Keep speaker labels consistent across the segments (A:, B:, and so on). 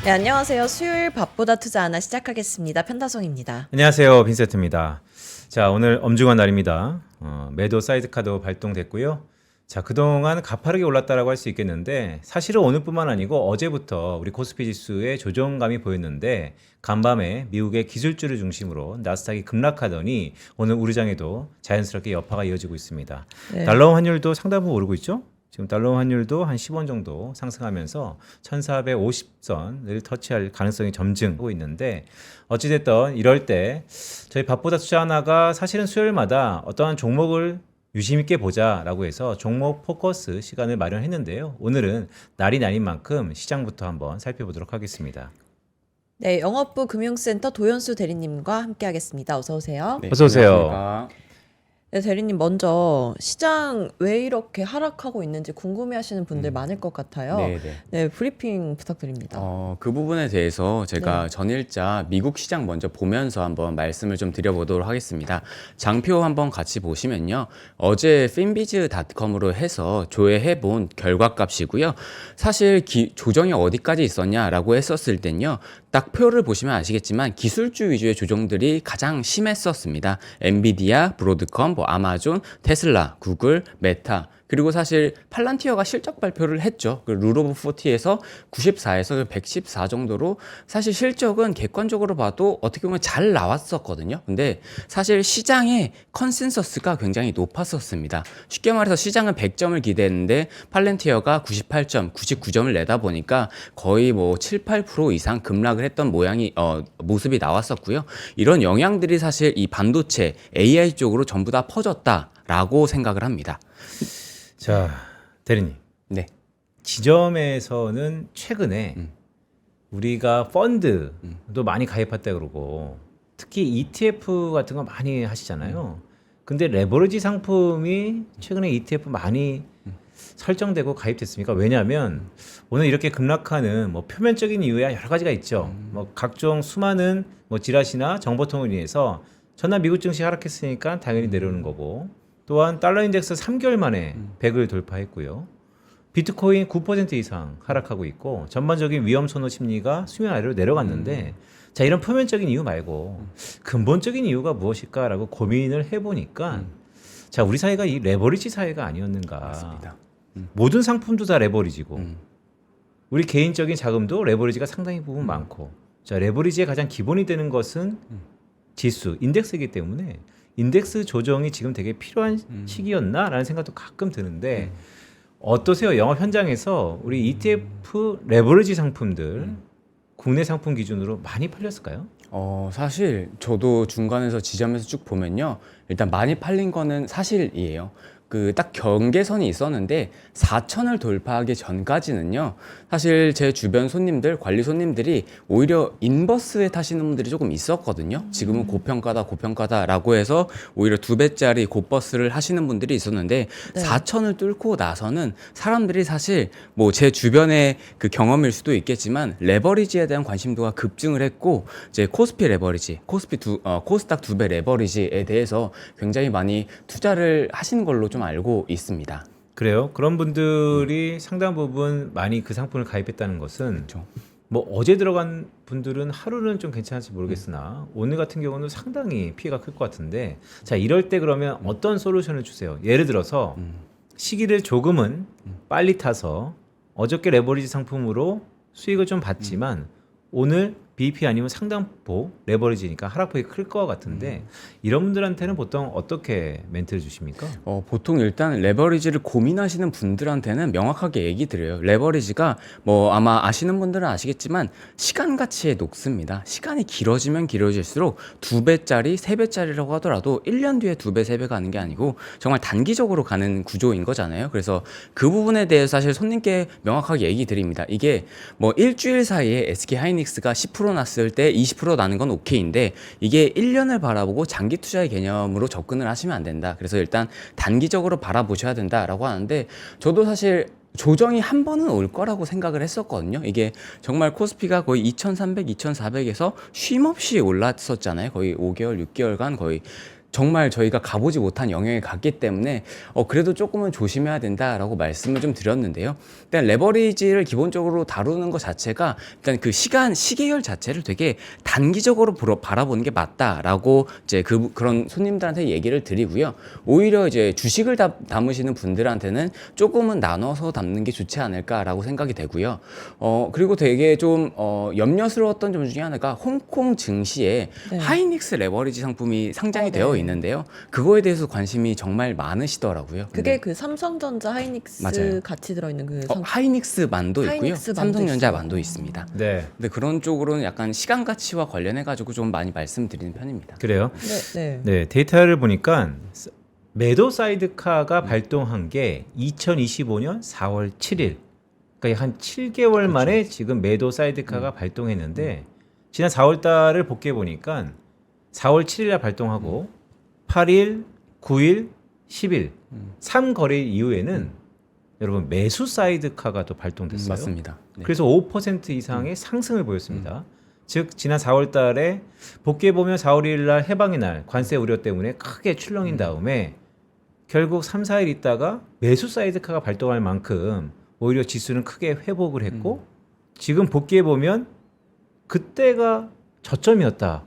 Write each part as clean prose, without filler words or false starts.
A: 네, 안녕하세요. 수요일 밥보다 투자 하나 시작하겠습니다. 편다송입니다.
B: 안녕하세요. 빈세트입니다. 자, 오늘 엄중한 날입니다. 매도 사이드카도 발동됐고요. 자, 그동안 가파르게 올랐다라고 할 수 있겠는데 사실은 오늘뿐만 아니고 어제부터 우리 코스피 지수에 조정감이 보였는데 간밤에 미국의 기술주를 중심으로 나스닥이 급락하더니 오늘 우리장에도 자연스럽게 여파가 이어지고 있습니다.
A: 네.
B: 달러 환율도 상당 부분 오르고 있죠. 지금 달러 환율도 한 10원 정도 상승하면서 1450선을 터치할 가능성이 점증하고 있는데 어찌됐든 이럴 때 저희 밥보다 투자 하나가 사실은 수요일마다 어떠한 종목을 유심 있게 보자라고 해서 종목 포커스 시간을 마련했는데요. 오늘은 날이 날인 만큼 시장부터 한번 살펴보도록 하겠습니다.
A: 네, 영업부 금융센터 도연수 대리님과 함께하겠습니다. 어서 오세요.
C: 네,
B: 어서 오세요.
C: 안녕하십니까.
A: 네, 대리님 먼저 시장 왜 이렇게 하락하고 있는지 궁금해하시는 분들 많을 것 같아요.
C: 네.
A: 네, 브리핑 부탁드립니다.
C: 그 부분에 대해서 제가
A: 네.
C: 전일자 미국 시장 먼저 보면서 한번 말씀을 좀 드려보도록 하겠습니다. 장표 한번 같이 보시면요. 어제 finbiz.com으로 해서 조회해본 결과값이고요. 사실 조정이 어디까지 있었냐라고 했었을 땐요. 딱 표를 보시면 아시겠지만 기술주 위주의 조정들이 가장 심했었습니다. 엔비디아, 브로드컴, 아마존, 테슬라, 구글, 메타 그리고 사실 팔란티어가 실적 발표를 했죠. 그 룰 오브 40에서 94에서 114 정도로 사실 실적은 객관적으로 봐도 어떻게 보면 잘 나왔었거든요. 근데 사실 시장의 컨센서스가 굉장히 높았었습니다. 쉽게 말해서 시장은 100점을 기대했는데 팔란티어가 98점, 99점을 내다 보니까 거의 뭐 7, 8% 이상 급락을 했던 모습이 나왔었고요. 이런 영향들이 사실 이 반도체, AI 쪽으로 전부 다 퍼졌다라고 생각을 합니다.
B: 자, 대리님.
C: 네.
B: 지점에서는 최근에 우리가 펀드도 많이 가입했다 그러고 특히 ETF 같은 거 많이 하시잖아요. 근데 레버리지 상품이 최근에 ETF 많이 설정되고 가입됐습니까? 왜냐하면 오늘 이렇게 급락하는 뭐 표면적인 이유야 여러 가지가 있죠. 뭐 각종 수많은 뭐 지라시나 정보통을 인해서 전날 미국 증시 하락했으니까 당연히 내려오는 거고 또한 달러 인덱스 3개월 만에 100을 돌파했고요. 비트코인 9% 이상 하락하고 있고 전반적인 위험 선호 심리가 수면 아래로 내려갔는데 자 이런 표면적인 이유 말고 근본적인 이유가 무엇일까라고 고민을 해보니까 자 우리 사회가 이 레버리지 사회가 아니었는가.
C: 맞습니다.
B: 모든 상품도 다 레버리지고 우리 개인적인 자금도 레버리지가 상당히 부분 많고 자 레버리지의 가장 기본이 되는 것은 지수, 인덱스이기 때문에 인덱스 조정이 지금 되게 필요한 시기였나라는 생각도 가끔 드는데 어떠세요? 영업 현장에서 우리 ETF 레버리지 상품들 국내 상품 기준으로 많이 팔렸을까요?
C: 사실 저도 중간에서 지점에서 쭉 보면요. 일단 많이 팔린 거는 사실이에요. 그 딱 경계선이 있었는데 4천을 돌파하기 전까지는요. 사실 제 주변 손님들, 관리 손님들이 오히려 인버스에 타시는 분들이 조금 있었거든요. 지금은 고평가다라고 해서 오히려 2배짜리 곧버스를 하시는 분들이 있었는데
A: 네.
C: 4천을 뚫고 나서는 사람들이 사실 뭐 제 주변의 그 경험일 수도 있겠지만 레버리지에 대한 관심도가 급증을 했고 이제 코스피 레버리지, 코스닥 2배 레버리지에 대해서 굉장히 많이 투자를 하시는 걸로 좀 알고 있습니다.
B: 그래요. 그런 분들이 상당 부분 많이 그 상품을 가입했다는 것은
C: 그렇죠.
B: 뭐 어제 들어간 분들은 하루는 좀 괜찮을지 모르겠으나 오늘 같은 경우는 상당히 피해가 클 것 같은데 자 이럴 때 그러면 어떤 솔루션을 주세요? 예를 들어서 시기를 조금은 빨리 타서 어저께 레버리지 상품으로 수익을 좀 봤지만 오늘 BP 아니면 상당폭 레버리지니까 하락폭이 클 것 같은데 이런 분들한테는 보통 어떻게 멘트를 주십니까?
C: 보통 일단 레버리지를 고민하시는 분들한테는 명확하게 얘기 드려요. 레버리지가 뭐 아마 아시는 분들은 아시겠지만 시간 가치에 높습니다. 시간이 길어지면 길어질수록 2배짜리, 3배짜리라고 하더라도 1년 뒤에 2배, 3배 가는 게 아니고 정말 단기적으로 가는 구조인 거잖아요. 그래서 그 부분에 대해서 사실 손님께 명확하게 얘기 드립니다. 이게 뭐 일주일 사이에 SK하이닉스가 10% 났을 때 20% 나는 건 오케이인데 이게 1년을 바라보고 장기 투자의 개념으로 접근을 하시면 안 된다. 그래서 일단 단기적으로 바라보셔야 된다라고 하는데 저도 사실 조정이 한 번은 올 거라고 생각을 했었거든요. 이게 정말 코스피가 거의 2300, 2400에서 쉼없이 올랐었잖아요. 거의 5개월, 6개월간 거의 정말 저희가 가보지 못한 영역에 갔기 때문에 그래도 조금은 조심해야 된다라고 말씀을 좀 드렸는데요. 일단 레버리지를 기본적으로 다루는 것 자체가 일단 그 시계열 자체를 되게 단기적으로 바라보는 게 맞다라고 이제 그런 손님들한테 얘기를 드리고요. 오히려 이제 주식을 담으시는 분들한테는 조금은 나눠서 담는 게 좋지 않을까라고 생각이 되고요. 그리고 되게 좀 염려스러웠던 점 중에 하나가 홍콩 증시에
A: 네.
C: 하이닉스 레버리지 상품이 상장이
A: 네.
C: 되어 있는데요. 그거에 대해서 관심이 정말 많으시더라고요.
A: 그게
C: 근데
A: 그 삼성전자 하이닉스
C: 맞아요.
A: 같이 들어있는 그 상품.
C: 하이닉스 만도 있고요.
A: 하이닉스 만도
C: 삼성전자
A: 있어요.
C: 만도 있습니다.
B: 네,
C: 근데 그런 쪽으로는 약간 시간 가치와 관련해 가지고 좀 많이 말씀드리는 편입니다.
B: 그래요.
A: 네.
B: 네, 데이터를 보니까 매도 사이드카가 발동한 게 2025년 4월 7일. 그러니까 한 7개월 만에 지금 매도 사이드카가 발동했는데 지난 4월 달을 복귀해 보니까 4월 7일에 발동하고 8일, 9일, 10일 3거래일 이후에는 여러분 매수 사이드카가 또 발동됐어요.
C: 맞습니다. 네.
B: 그래서 5% 이상의 상승을 보였습니다. 즉 지난 4월 달에 복귀해 보면 4월 1일 날 해방의 날 관세 우려 때문에 크게 출렁인 다음에 결국 3, 4일 있다가 매수 사이드카가 발동할 만큼 오히려 지수는 크게 회복을 했고 지금 복귀해 보면 그때가 저점이었다.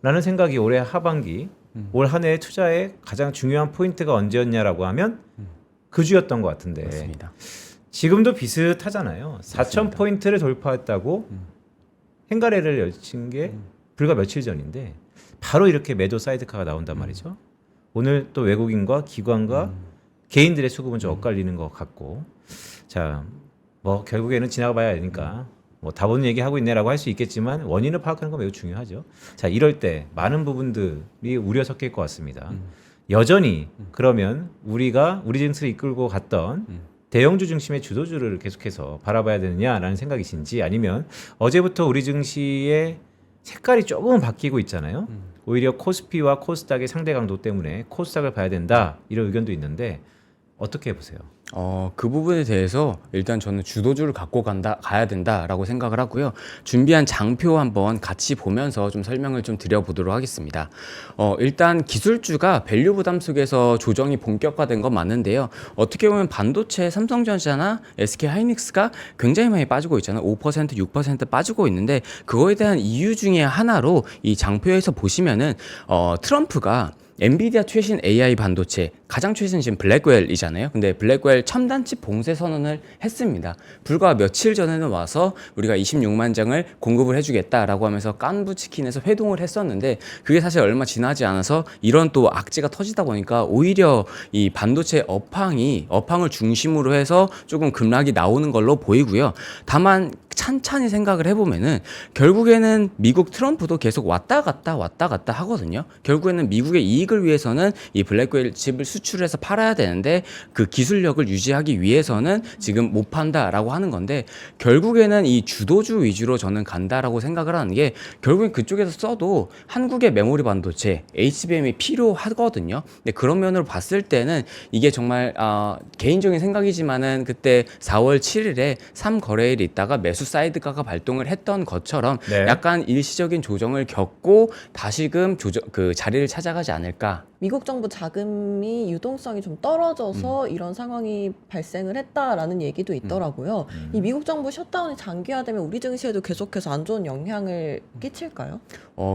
B: 라는 생각이 올해 하반기 올 한 해의 투자의 가장 중요한 포인트가 언제였냐라고 하면 그 주였던 것 같은데
C: 맞습니다.
B: 지금도 비슷하잖아요. 4,000포인트를 돌파했다고 행가래를 열친 게 불과 며칠 전인데 바로 이렇게 매도 사이드카가 나온단 말이죠. 오늘 또 외국인과 기관과 개인들의 수급은 좀 엇갈리는 것 같고 자, 뭐 결국에는 지나가 봐야 하니까 뭐 다본 얘기하고 있네라고 할 수 있겠지만 원인을 파악하는 건 매우 중요하죠. 자, 이럴 때 많은 부분들이 우려 섞일 것 같습니다. 여전히 그러면 우리가 우리 증시를 이끌고 갔던 대형주 중심의 주도주를 계속해서 바라봐야 되느냐라는 생각이신지 아니면 어제부터 우리 증시의 색깔이 조금 바뀌고 있잖아요. 오히려 코스피와 코스닥의 상대 강도 때문에 코스닥을 봐야 된다 이런 의견도 있는데 어떻게 보세요?
C: 그 부분에 대해서 일단 저는 주도주를 갖고 가야 된다라고 생각을 하고요. 준비한 장표 한번 같이 보면서 좀 설명을 좀 드려보도록 하겠습니다. 일단 기술주가 밸류 부담 속에서 조정이 본격화된 건 맞는데요. 어떻게 보면 반도체 삼성전자나 SK 하이닉스가 굉장히 많이 빠지고 있잖아요. 5%, 6% 빠지고 있는데 그거에 대한 이유 중에 하나로 이 장표에서 보시면은 트럼프가 엔비디아 최신 AI 반도체 가장 최신 지금 블랙웰이잖아요. 근데 블랙웰 첨단칩 봉쇄 선언을 했습니다. 불과 며칠 전에는 와서 우리가 26만 장을 공급을 해주겠다라고 하면서 깐부치킨에서 회동을 했었는데 그게 사실 얼마 지나지 않아서 이런 또 악재가 터지다 보니까 오히려 이 반도체 업황을 중심으로 해서 조금 급락이 나오는 걸로 보이고요. 다만 찬찬히 생각을 해보면은 결국에는 미국 트럼프도 계속 왔다 갔다 하거든요. 결국에는 미국의 이익을 위해서는 이 블랙웰 칩을 수출해서 팔아야 되는데 그 기술력을 유지하기 위해서는 지금 못 판다라고 하는 건데 결국에는 이 주도주 위주로 저는 간다라고 생각을 하는 게 결국엔 그쪽에서 써도 한국의 메모리 반도체 HBM이 필요하거든요. 근데 그런 면으로 봤을 때는 이게 정말 개인적인 생각이지만은 그때 4월 7일에 3거래일이 있다가 매수 사이드카가 발동을 했던 것처럼
B: 네.
C: 약간 일시적인 조정을 겪고 다시금 그 자리를 찾아가지 않을까.
A: 미국 정부 자금이 유동성이 좀 떨어져서 이런 상황이 발생을 했다라는 얘기도 있더라고요. 이 미국 정부 셧다운이 장기화되면 우리 증시에도 계속해서 안 좋은 영향을 끼칠까요?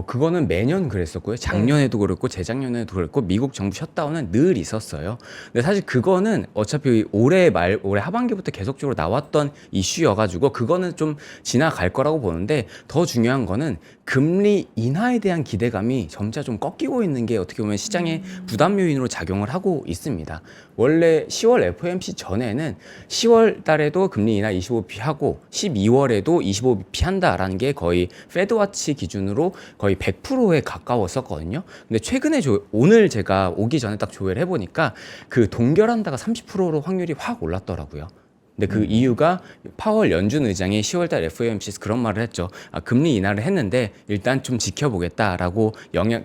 C: 그거는 매년 그랬었고요. 작년에도 그랬고 재작년에도 그랬고 미국 정부 셧다운은 늘 있었어요. 근데 사실 그거는 어차피 올해 하반기부터 계속적으로 나왔던 이슈여가지고 그거는 좀 지나갈 거라고 보는데 더 중요한 거는 금리 인하에 대한 기대감이 점차 좀 꺾이고 있는 게 어떻게 보면 시장의 부담 요인으로 작용을 하고 있습니다. 원래 10월 FOMC 전에는 10월 달에도 금리 인하 25bp 하고 12월에도 25bp 한다라는 게 거의 페드와치 기준으로 거의 100%에 가까웠었거든요. 근데 최근에 오늘 제가 오기 전에 딱 조회를 해보니까 그 동결한다가 30%로 확률이 확 올랐더라고요. 근데 그 이유가 파월 연준 의장이 10월달 FOMC에서 그런 말을 했죠. 금리 인하를 했는데 일단 좀 지켜보겠다라고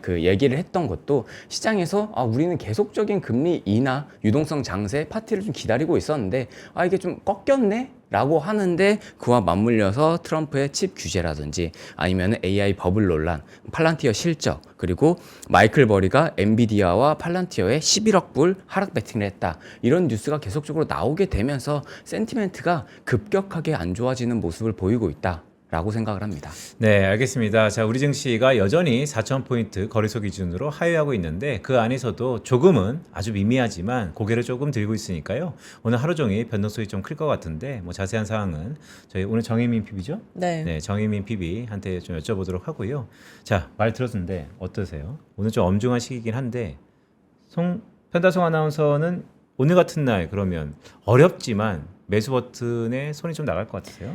C: 얘기를 했던 것도 시장에서 우리는 계속적인 금리 인하, 유동성 장세 파티를 좀 기다리고 있었는데 이게 좀 꺾였네? 라고 하는데 그와 맞물려서 트럼프의 칩 규제라든지 아니면 AI 버블 논란, 팔란티어 실적, 그리고 마이클 버리가 엔비디아와 팔란티어에 11억 불 하락 베팅을 했다. 이런 뉴스가 계속적으로 나오게 되면서 센티멘트가 급격하게 안 좋아지는 모습을 보이고 있다. 라고 생각을 합니다.
B: 네, 알겠습니다. 자, 우리 증시가 여전히 4,000포인트 거래소 기준으로 하회하고 있는데 그 안에서도 조금은 아주 미미하지만 고개를 조금 들고 있으니까요. 오늘 하루 종일 변동성이 좀 클 것 같은데 뭐 자세한 사항은 저희 오늘 정혜민 PB죠?
A: 네.
B: 네, 정혜민 PB한테 좀 여쭤보도록 하고요. 자, 말 들었는데 어떠세요? 오늘 좀 엄중한 시기이긴 한데 편다송 아나운서는 오늘 같은 날 그러면 어렵지만 매수 버튼에 손이 좀 나갈 것 같으세요?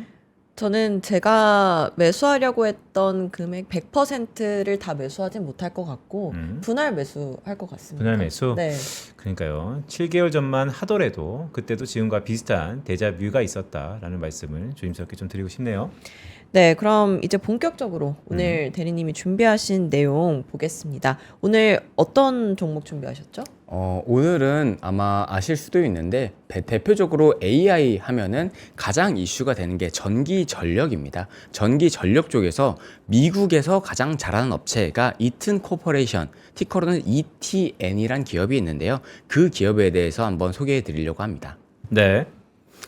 A: 저는 제가 매수하려고 했던 금액 100%를 다 매수하진 못할 것 같고 분할 매수할 것 같습니다.
B: 분할 매수?
A: 네.
B: 그러니까요. 7개월 전만 하더라도 그때도 지금과 비슷한 데자뷰가 있었다라는 말씀을 조심스럽게 좀 드리고 싶네요.
A: 네, 그럼 이제 본격적으로 오늘 대리님이 준비하신 내용 보겠습니다. 오늘 어떤 종목 준비하셨죠?
C: 오늘은 아마 아실 수도 있는데 대표적으로 AI 하면은 가장 이슈가 되는 게 전기 전력입니다. 전기 전력 쪽에서 미국에서 가장 잘하는 업체가 이튼 코퍼레이션, 티커로는 ETN이란 기업이 있는데요. 그 기업에 대해서 한번 소개해 드리려고 합니다.
B: 네.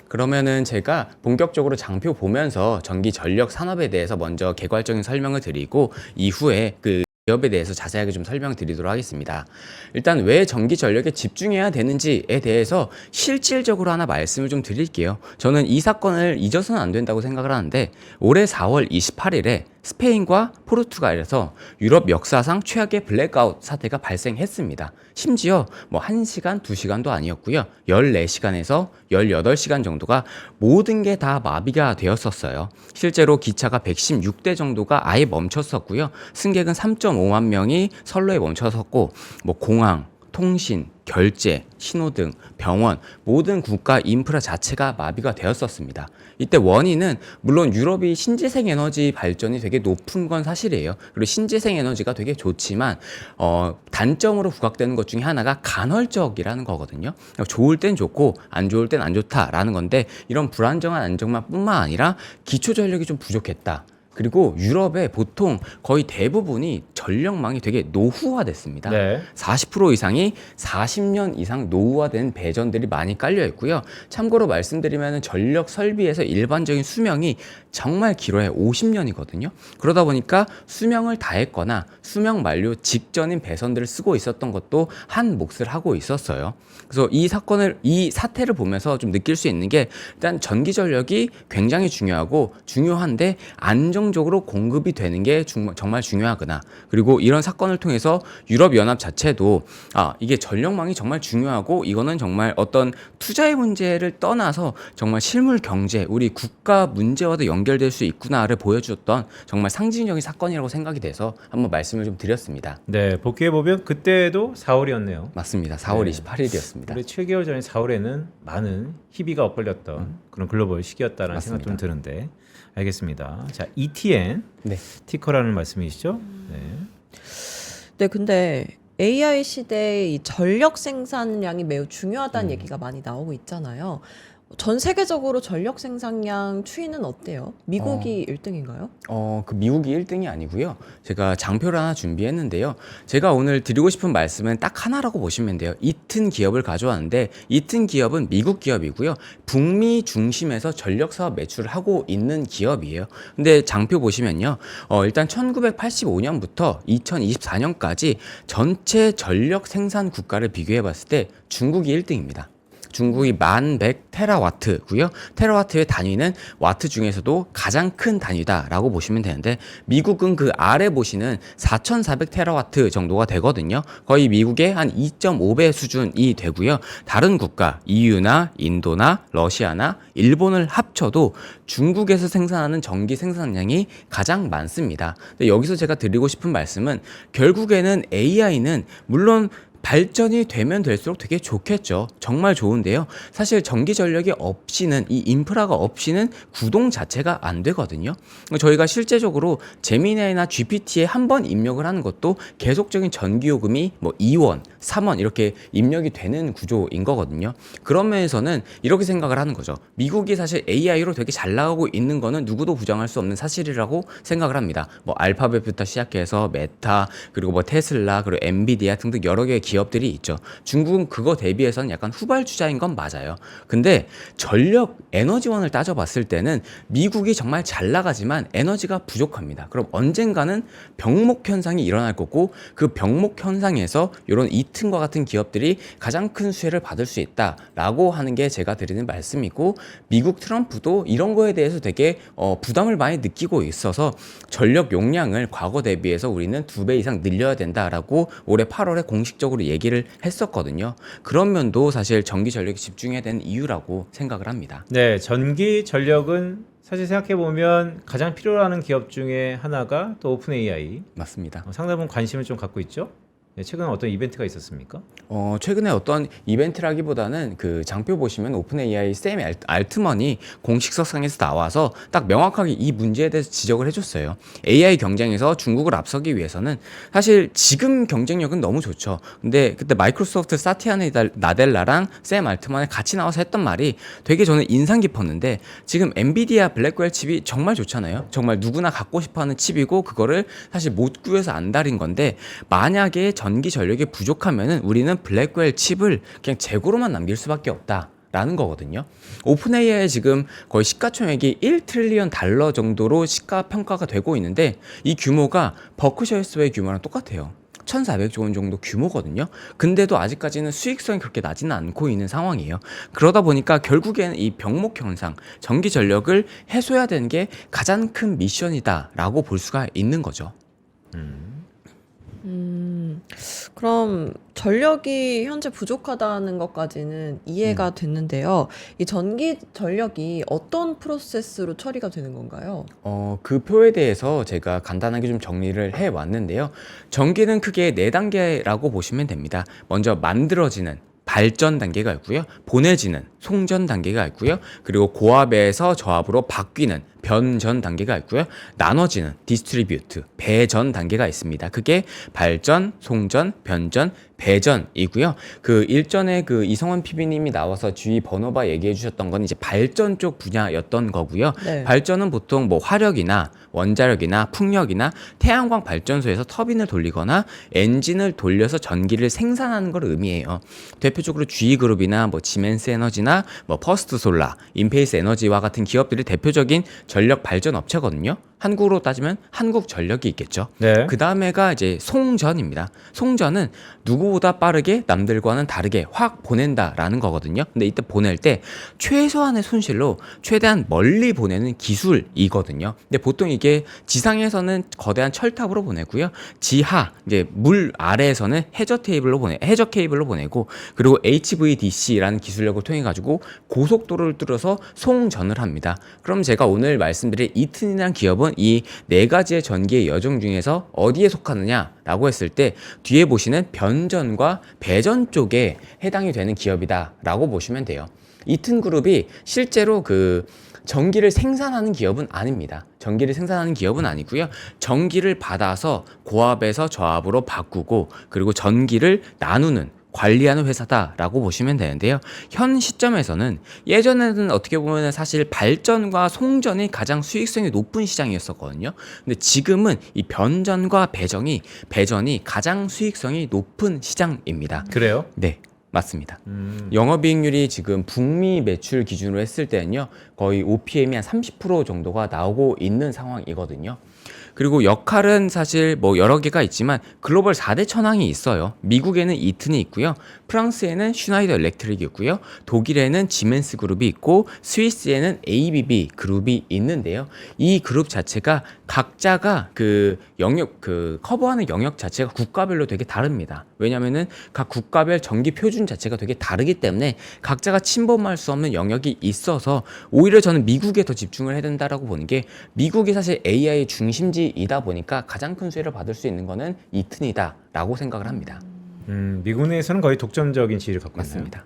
C: 그러면은 제가 본격적으로 장표 보면서 전기 전력 산업에 대해서 먼저 개괄적인 설명을 드리고 이후에 그 기업에 대해서 자세하게 좀 설명드리도록 하겠습니다. 일단 왜 전기 전력에 집중해야 되는지에 대해서 실질적으로 하나 말씀을 좀 드릴게요. 저는 이 사건을 잊어서는 안 된다고 생각을 하는데 올해 4월 28일에 스페인과 포르투갈에서 유럽 역사상 최악의 블랙아웃 사태가 발생했습니다. 심지어 뭐 1시간, 2시간도 아니었고요. 14시간에서 18시간 정도가 모든 게 다 마비가 되었었어요. 실제로 기차가 116대 정도가 아예 멈췄었고요. 승객은 3.5만 명이 선로에 멈춰섰고 뭐 공항, 통신, 결제, 신호등, 병원 모든 국가 인프라 자체가 마비가 되었었습니다. 이때 원인은 물론 유럽이 신재생 에너지 발전이 되게 높은 건 사실이에요. 그리고 신재생 에너지가 되게 좋지만 단점으로 부각되는 것 중에 하나가 간헐적이라는 거거든요. 좋을 땐 좋고 안 좋을 땐 안 좋다라는 건데 이런 불안정한 안정만뿐만 아니라 기초 전력이 좀 부족했다. 그리고 유럽의 보통 거의 대부분이 전력망이 되게 노후화됐습니다.
B: 네.
C: 40% 이상이 40년 이상 노후화된 배전들이 많이 깔려 있고요. 참고로 말씀드리면 전력 설비에서 일반적인 수명이 정말 길어야 50년이거든요. 그러다 보니까 수명을 다했거나 수명 만료 직전인 배선들을 쓰고 있었던 것도 한 몫을 하고 있었어요. 그래서 이 사태를 보면서 좀 느낄 수 있는 게 일단 전기 전력이 굉장히 중요한데 안정적으로 공급이 되는 게 정말 중요하구나. 그리고 이런 사건을 통해서 유럽연합 자체도 이게 전력망이 정말 중요하고 이거는 정말 어떤 투자의 문제를 떠나서 정말 실물 경제, 우리 국가 문제와도 연결될 수 있구나를 보여주었던 정말 상징적인 사건이라고 생각이 돼서 한번 말씀을 좀 드렸습니다.
B: 네, 복귀해보면 그때도 4월이었네요.
C: 맞습니다. 4월
B: 네.
C: 28일이었습니다.
B: 우리 7개월 전에 4월에는 많은 희비가 엇갈렸던 그런 글로벌 시기였다라는 생각 좀 드는데 알겠습니다. 자, ETN
C: 네.
B: 티커라는 말씀이시죠? 네.
A: 네, 근데 AI 시대의 이 전력 생산량이 매우 중요하다는 얘기가 많이 나오고 있잖아요. 전 세계적으로 전력 생산량 추이는 어때요? 미국이 1등인가요?
C: 그 미국이 1등이 아니고요. 제가 장표를 하나 준비했는데요. 제가 오늘 드리고 싶은 말씀은 딱 하나라고 보시면 돼요. 이튼 기업을 가져왔는데 이튼 기업은 미국 기업이고요. 북미 중심에서 전력 사업 매출을 하고 있는 기업이에요. 근데 장표 보시면요. 일단 1985년부터 2024년까지 전체 전력 생산 국가를 비교해 봤을 때 중국이 1등입니다. 중국이 1100테라와트고요. 테라와트의 단위는 와트 중에서도 가장 큰 단위다라고 보시면 되는데 미국은 그 아래 보시는 4400테라와트 정도가 되거든요. 거의 미국의 한 2.5배 수준이 되고요. 다른 국가 EU나 인도나 러시아나 일본을 합쳐도 중국에서 생산하는 전기 생산량이 가장 많습니다. 근데 여기서 제가 드리고 싶은 말씀은 결국에는 AI는 물론 발전이 되면 될수록 되게 좋겠죠. 정말 좋은데요. 사실 전기 전력이 없이는 이 인프라가 없이는 구동 자체가 안 되거든요. 저희가 실제적으로 제미나이나 GPT에 한 번 입력을 하는 것도 계속적인 전기 요금이 뭐 2원, 3원 이렇게 입력이 되는 구조인 거거든요. 그런 면에서는 이렇게 생각을 하는 거죠. 미국이 사실 AI로 되게 잘 나가고 있는 거는 누구도 부정할 수 없는 사실이라고 생각을 합니다. 뭐 알파벳부터 시작해서 메타, 그리고 뭐 테슬라, 그리고 엔비디아 등등 여러 개의 기업들이 있죠. 중국은 그거 대비해서는 약간 후발주자인 건 맞아요. 근데 전력 에너지원을 따져봤을 때는 미국이 정말 잘 나가지만 에너지가 부족합니다. 그럼 언젠가는 병목 현상이 일어날 거고 그 병목 현상에서 이런 이튼과 같은 기업들이 가장 큰 수혜를 받을 수 있다라고 하는 게 제가 드리는 말씀이고, 미국 트럼프도 이런 거에 대해서 되게 부담을 많이 느끼고 있어서 전력 용량을 과거 대비해서 우리는 2배 이상 늘려야 된다라고 올해 8월에 공식적으로 얘기를 했었거든요. 그런 면도 사실 전기 전력에 집중해야 되는 이유라고 생각을 합니다.
B: 네, 전기 전력은 사실 생각해 보면 가장 필요로 하는 기업 중에 하나가 또 오픈 AI.
C: 맞습니다.
B: 상당히 관심을 좀 갖고 있죠. 네, 최근에 어떤 이벤트가 있었습니까?
C: 최근에 어떤 이벤트라기보다는 그 장표 보시면 오픈 AI 샘 알트먼이 공식석상에서 나와서 딱 명확하게 이 문제에 대해서 지적을 해줬어요. AI 경쟁에서 중국을 앞서기 위해서는 사실 지금 경쟁력은 너무 좋죠. 근데 그때 마이크로소프트 사티아 나델라랑 샘 알트먼이 같이 나와서 했던 말이 되게 저는 인상 깊었는데, 지금 엔비디아 블랙웰 칩이 정말 좋잖아요. 정말 누구나 갖고 싶어하는 칩이고 그거를 사실 못 구해서 안 달인 건데, 만약에 전기 전력이 부족하면은 우리는 블랙웰 칩을 그냥 재고로만 남길 수밖에 없다라는 거거든요. 오픈 AI에 지금 거의 시가총액이 1트릴리언 달러 정도로 시가 평가가 되고 있는데, 이 규모가 버크셔에서의 규모랑 똑같아요. 1,400조 원 정도 규모거든요. 근데도 아직까지는 수익성이 그렇게 나지는 않고 있는 상황이에요. 그러다 보니까 결국에는 이 병목 현상, 전기 전력을 해소해야 되는 게 가장 큰 미션이다라고 볼 수가 있는 거죠.
A: 그럼 전력이 현재 부족하다는 것까지는 이해가 됐는데요. 이 전기 전력이 어떤 프로세스로 처리가 되는 건가요?
C: 그 표에 대해서 제가 간단하게 좀 정리를 해 왔는데요. 전기는 크게 4단계라고 보시면 됩니다. 먼저 만들어지는 발전 단계가 있고요. 보내지는 송전 단계가 있고요. 그리고 고압에서 저압으로 바뀌는 변전 단계가 있고요. 나눠지는 디스트리뷰트, 배전 단계가 있습니다. 그게 발전, 송전, 변전, 배전이고요. 그 일전에 그 이성원 PB님이 나와서 주위 번호바 얘기해 주셨던 건 이제 발전 쪽 분야였던 거고요.
A: 네.
C: 발전은 보통 뭐 화력이나 원자력이나 풍력이나 태양광 발전소에서 터빈을 돌리거나 엔진을 돌려서 전기를 생산하는 걸 의미해요. 대표적으로 GE그룹이나 뭐 지멘스 에너지나 뭐 퍼스트 솔라, 인페이스 에너지와 같은 기업들이 대표적인 전력 발전 업체거든요. 한국으로 따지면 한국전력이 있겠죠.
B: 네.
C: 그 다음에가 이제 송전입니다. 송전은 누구보다 빠르게 남들과는 다르게 확 보낸다라는 거거든요. 근데 이때 보낼 때 최소한의 손실로 최대한 멀리 보내는 기술이거든요. 근데 보통 이게 지상에서는 거대한 철탑으로 보내고요. 지하 이제 물 아래에서는 해저 케이블로 보내고, 그리고 HVDC라는 기술력을 통해 가지고 고속도로를 뚫어서 송전을 합니다. 그럼 제가 오늘 말씀드릴 이튼이라는 기업은 이 4가지의 전기의 여종 중에서 어디에 속하느냐라고 했을 때 뒤에 보시는 변전과 배전 쪽에 해당이 되는 기업이다라고 보시면 돼요. 이튼 그룹이 실제로 그 전기를 생산하는 기업은 아닙니다. 전기를 생산하는 기업은 아니고요. 전기를 받아서 고압에서 저압으로 바꾸고 그리고 전기를 나누는 관리하는 회사다라고 보시면 되는데요. 현 시점에서는 예전에는 어떻게 보면 사실 발전과 송전이 가장 수익성이 높은 시장이었었거든요. 근데 지금은 이 변전과 배전이 가장 수익성이 높은 시장입니다.
B: 그래요?
C: 네. 맞습니다. 영업이익률이 지금 북미 매출 기준으로 했을 때는요, 거의 OPM이 한 30% 정도가 나오고 있는 상황이거든요. 그리고 역할은 사실 뭐 여러 개가 있지만 글로벌 4대 천왕이 있어요. 미국에는 이튼이 있고요. 프랑스에는 슈나이더 일렉트릭이 있고요. 독일에는 지멘스 그룹이 있고 스위스에는 ABB 그룹이 있는데요. 이 그룹 자체가 각자가 그 영역 커버하는 영역 자체가 국가별로 되게 다릅니다. 왜냐면은 각 국가별 전기 표준 자체가 되게 다르기 때문에 각자가 침범할 수 없는 영역이 있어서 오히려 저는 미국에 더 집중을 해야 된다라고 보는 게, 미국이 사실 AI 중심지이다 보니까 가장 큰 수혜를 받을 수 있는 거는 이튼이다라고 생각을 합니다.
B: 미국 내에서는 거의 독점적인 지위를 갖고 있나요?
C: 맞습니다.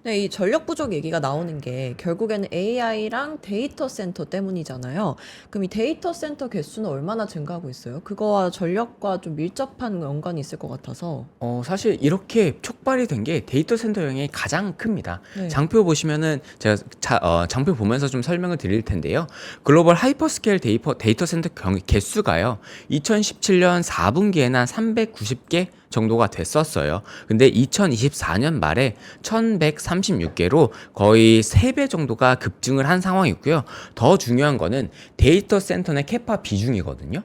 A: 네, 이 전력 부족 얘기가 나오는 게 결국에는 AI랑 데이터 센터 때문이잖아요. 그럼 이 데이터 센터 개수는 얼마나 증가하고 있어요? 그거와 전력과 좀 밀접한 연관이 있을 것 같아서.
C: 사실 이렇게 촉발이 된 게 데이터 센터 영향이 가장 큽니다.
A: 네.
C: 장표 보시면은 제가 장표 보면서 좀 설명을 드릴 텐데요. 글로벌 하이퍼스케일 데이터 센터 개수가요. 2017년 4분기에는 한 390개 정도가 됐었어요. 근데 2024년 말에 1136개로 거의 3배 정도가 급증을 한 상황이고요. 더 중요한 거는 데이터 센터 내 캐파 비중이거든요.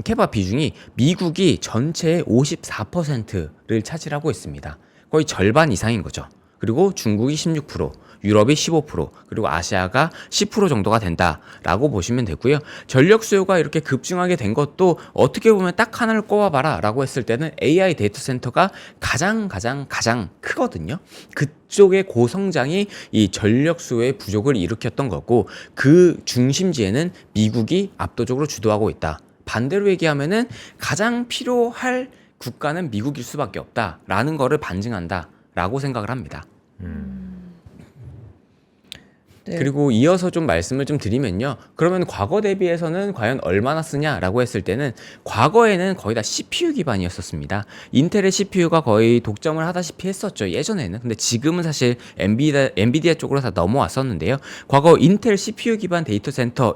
C: 캐파 비중이 미국이 전체의 54%를 차지하고 있습니다. 거의 절반 이상인 거죠. 그리고 중국이 16%, 유럽이 15%, 그리고 아시아가 10% 정도가 된다라고 보시면 되고요. 전력 수요가 이렇게 급증하게 된 것도 어떻게 보면 딱 하나를 꼽아봐라 라고 했을 때는 AI 데이터 센터가 가장 크거든요. 그쪽의 고성장이 이 전력 수요의 부족을 일으켰던 거고, 그 중심지에는 미국이 압도적으로 주도하고 있다. 반대로 얘기하면은 가장 필요할 국가는 미국일 수밖에 없다라는 거를 반증한다라고 생각을 합니다.
A: 네.
C: 그리고 이어서 좀 말씀을 좀 드리면요. 그러면 과거 대비해서는 과연 얼마나 쓰냐라고 했을 때는 과거에는 거의 다 CPU 기반이었었습니다. 인텔의 CPU가 거의 독점을 하다시피 했었죠. 예전에는. 근데 지금은 사실 엔비디아 쪽으로 다 넘어왔었는데요. 과거 인텔 CPU 기반 데이터 센터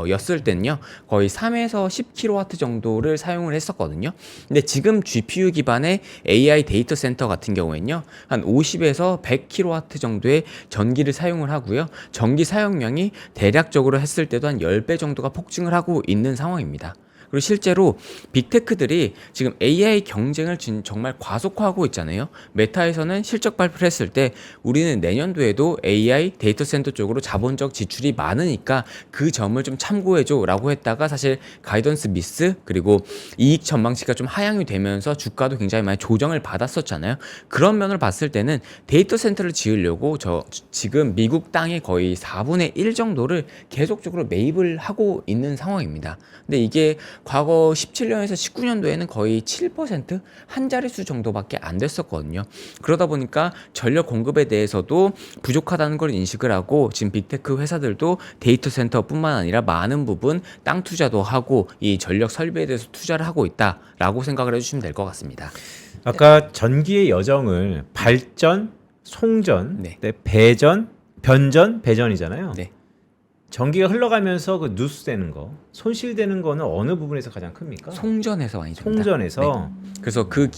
C: 였을 때는요. 거의 3에서 10kW 정도를 사용을 했었거든요. 근데 지금 GPU 기반의 AI 데이터 센터 같은 경우에는요. 한 50에서 100kW 정도의 전기를 사용을 하고요. 전기 사용량이 대략적으로 했을 때도 한 10배 정도가 폭증을 하고 있는 상황입니다. 그리고 실제로 빅테크들이 지금 AI 경쟁을 정말 과속화하고 있잖아요. 메타에서는 실적 발표를 했을 때 우리는 내년도에도 AI 데이터 센터 쪽으로 자본적 지출이 많으니까 그 점을 좀 참고해줘 라고 했다가 사실 가이던스 미스 그리고 이익 전망치가 좀 하향이 되면서 주가도 굉장히 많이 조정을 받았었잖아요. 그런 면을 봤을 때는 데이터 센터를 지으려고 지금 미국 땅의 거의 4분의 1 정도를 계속적으로 매입을 하고 있는 상황입니다. 근데 이게 과거 17년에서 19년도에는 거의 7% 한 자릿수 정도밖에 안 됐었거든요. 그러다 보니까 전력 공급에 대해서도 부족하다는 걸 인식을 하고 지금 빅테크 회사들도 데이터 센터뿐만 아니라 많은 부분 땅 투자도 하고 이 전력 설비에 대해서 투자를 하고 있다라고 생각을 해주시면 될 것 같습니다.
B: 아까 전기의 여정을 발전, 송전,
C: 네.
B: 배전, 변전, 배전이잖아요.
C: 네.
B: 전기가 흘러가면서 그 누수되는 거, 손실되는 거는 어느 부분에서 가장 큽니까?
C: 송전에서 많이 됩니다.
B: 송전에서.
C: 그래서 그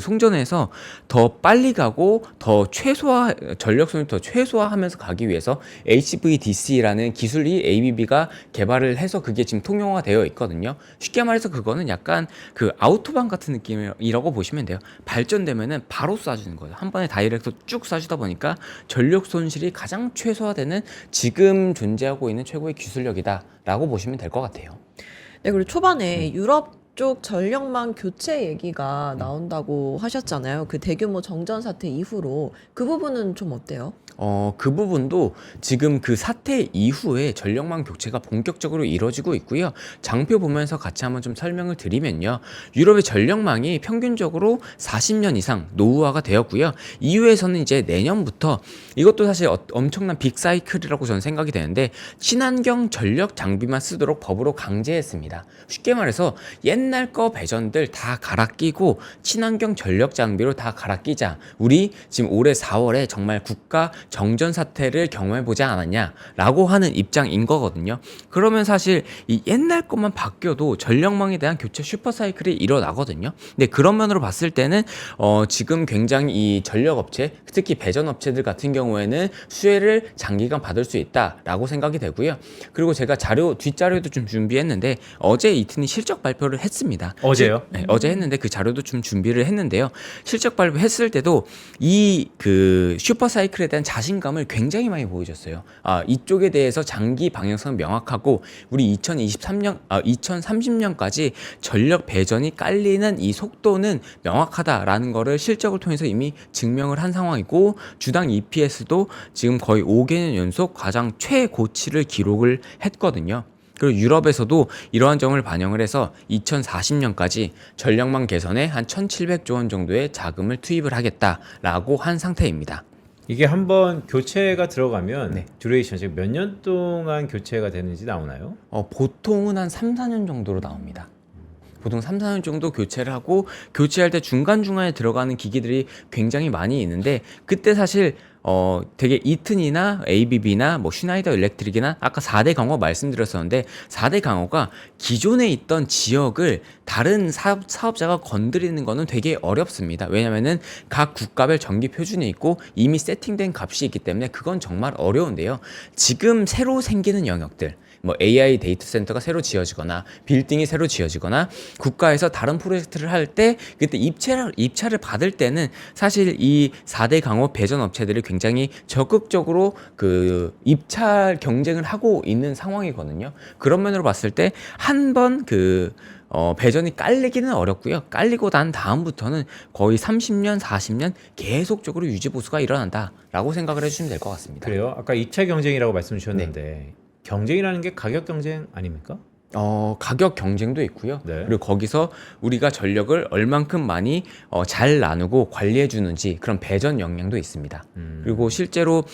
C: 송전에서 더 빨리 가고 더 전력 소비를 더 최소화하면서 가기 위해서 HVDC라는 기술이 ABB가 개발을 해서 그게 지금 통용화가 되어 있거든요. 쉽게 말해서 그거는 약간 그 아우토반 같은 느낌이라고 보시면 돼요. 발전되면은 바로 쏴주는 거예요. 한 번에 다이렉트 쭉 쏴주다 보니까 전력 손실이 가장 최소화되는 지금 존재하고 있는 최고의 기술력이다라고 보시면 될 것 같아요.
A: 네, 그리고 초반에 유럽 쪽 전력망 교체 얘기가 나온다고 하셨잖아요. 그 대규모 정전 사태 이후로 그 부분은 좀 어때요?
C: 그 부분도 지금 그 사태 이후에 전력망 교체가 본격적으로 이루어지고 있고요. 장표 보면서 같이 한번 좀 설명을 드리면요. 유럽의 전력망이 평균적으로 40년 이상 노후화가 되었고요. EU에서는 이제 내년부터 이것도 사실 엄청난 빅사이클이라고 저는 생각이 되는데 친환경 전력 장비만 쓰도록 법으로 강제했습니다. 쉽게 말해서 옛날 거 배전들 다 갈아 끼고 친환경 전력 장비로 다 갈아 끼자. 우리 지금 올해 4월에 정말 국가 정전 사태를 경험해보지 않았냐라고 하는 입장인 거거든요. 그러면 사실 이 옛날 것만 바뀌어도 전력망에 대한 교체 슈퍼사이클이 일어나거든요. 근데 그런 면으로 봤을 때는 지금 굉장히 이 전력업체, 특히 배전업체들 같은 경우에는 수혜를 장기간 받을 수 있다라고 생각이 되고요. 그리고 제가 뒷자료도 좀 준비했는데 어제 이튼이 실적 발표를 했습니다.
B: 어제요?
C: 네, 어제 했는데 그 자료도 좀 준비를 했는데요. 실적 발표했을 때도 이 그 슈퍼사이클에 대한 자신감을 굉장히 많이 보여줬어요. 이쪽에 대해서 장기 방향성은 명확하고 우리 2030년까지 전력 배전이 깔리는 이 속도는 명확하다라는 거를 실적을 통해서 이미 증명을 한 상황이고 주당 EPS도 지금 거의 5개년 연속 가장 최고치를 기록을 했거든요. 그리고 유럽에서도 이러한 점을 반영을 해서 2040년까지 전력망 개선에 한 1,700조 원 정도의 자금을 투입을 하겠다라고 한 상태입니다.
B: 이게 한번 교체가 들어가면
C: 네.
B: 듀레이션, 즉 몇 년 동안 교체가 되는지 나오나요?
C: 보통은 한 3, 4년 정도로 나옵니다. 보통 3, 4년 정도 교체를 하고 교체할 때 중간중간에 들어가는 기기들이 굉장히 많이 있는데 그때 사실 되게 이튼이나 ABB나 뭐 슈나이더 일렉트릭이나 아까 4대 강호 말씀드렸었는데 4대 강호가 기존에 있던 지역을 다른 사업자가 건드리는 거는 되게 어렵습니다. 왜냐면은 각 국가별 전기 표준이 있고 이미 세팅된 값이 있기 때문에 그건 정말 어려운데요. 지금 새로 생기는 영역들 뭐 AI 데이터 센터가 새로 지어지거나 빌딩이 새로 지어지거나 국가에서 다른 프로젝트를 할 때 그때 입찰을 받을 때는 사실 이 4대 강호 배전 업체들이 굉장히 적극적으로 그 입찰 경쟁을 하고 있는 상황이거든요. 그런 면으로 봤을 때 한 번 배전이 깔리기는 어렵고요. 깔리고 난 다음부터는 거의 30년, 40년 계속적으로 유지 보수가 일어난다라고 생각을 해주시면 될 것 같습니다.
B: 그래요? 아까 2차 경쟁이라고 말씀 주셨는데 경쟁이라는 게 가격 경쟁 아닙니까?
C: 가격 경쟁도 있고요.
B: 네.
C: 그리고 거기서 우리가 전력을 얼만큼 많이 잘 나누고 관리해 주는지 그런 배전 역량도 있습니다. 그리고 실제로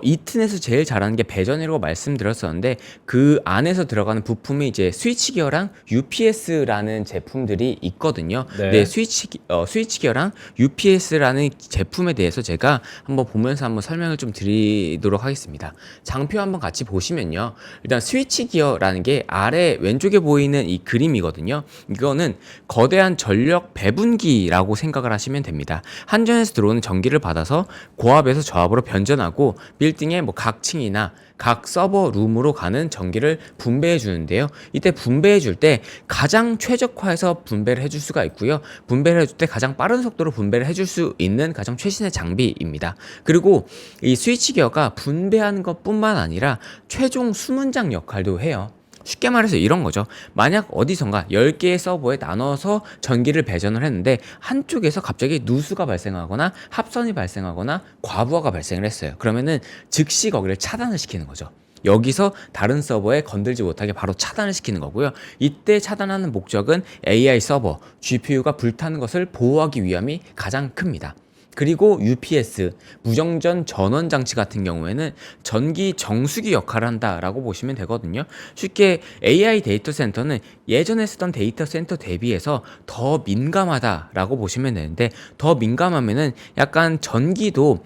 C: 이튼에서 제일 잘하는 게 배전이라고 말씀드렸었는데 그 안에서 들어가는 부품이 이제 스위치 기어랑 UPS라는 제품들이 있거든요.
B: 네.
C: 스위치 기어랑 UPS라는 제품에 대해서 제가 한번 보면서 한번 설명을 좀 드리도록 하겠습니다. 장표 한번 같이 보시면요. 일단 스위치 기어라는 게 아래 왼쪽에 보이는 이 그림이거든요. 이거는 거대한 전력 배분기라고 생각을 하시면 됩니다. 한전에서 들어오는 전기를 받아서 고압에서 저압으로 변전하고 빌딩의 뭐 각 층이나 각 서버 룸으로 가는 전기를 분배해 주는데요. 이때 분배해 줄 때 가장 최적화해서 분배를 해줄 수가 있고요. 분배를 해줄 때 가장 빠른 속도로 분배를 해줄 수 있는 가장 최신의 장비입니다. 그리고 이 스위치 기어가 분배하는 것뿐만 아니라 최종 수문장 역할도 해요. 쉽게 말해서 이런 거죠. 만약 어디선가 10개의 서버에 나눠서 전기를 배전을 했는데 한쪽에서 갑자기 누수가 발생하거나 합선이 발생하거나 과부하가 발생을 했어요. 그러면은 즉시 거기를 차단을 시키는 거죠. 여기서 다른 서버에 건들지 못하게 바로 차단을 시키는 거고요. 이때 차단하는 목적은 AI 서버, GPU가 불타는 것을 보호하기 위함이 가장 큽니다. 그리고 UPS, 무정전 전원 장치 같은 경우에는 전기 정수기 역할을 한다라고 보시면 되거든요. 쉽게 AI 데이터 센터는 예전에 쓰던 데이터 센터 대비해서 더 민감하다라고 보시면 되는데 더 민감하면은 약간 전기도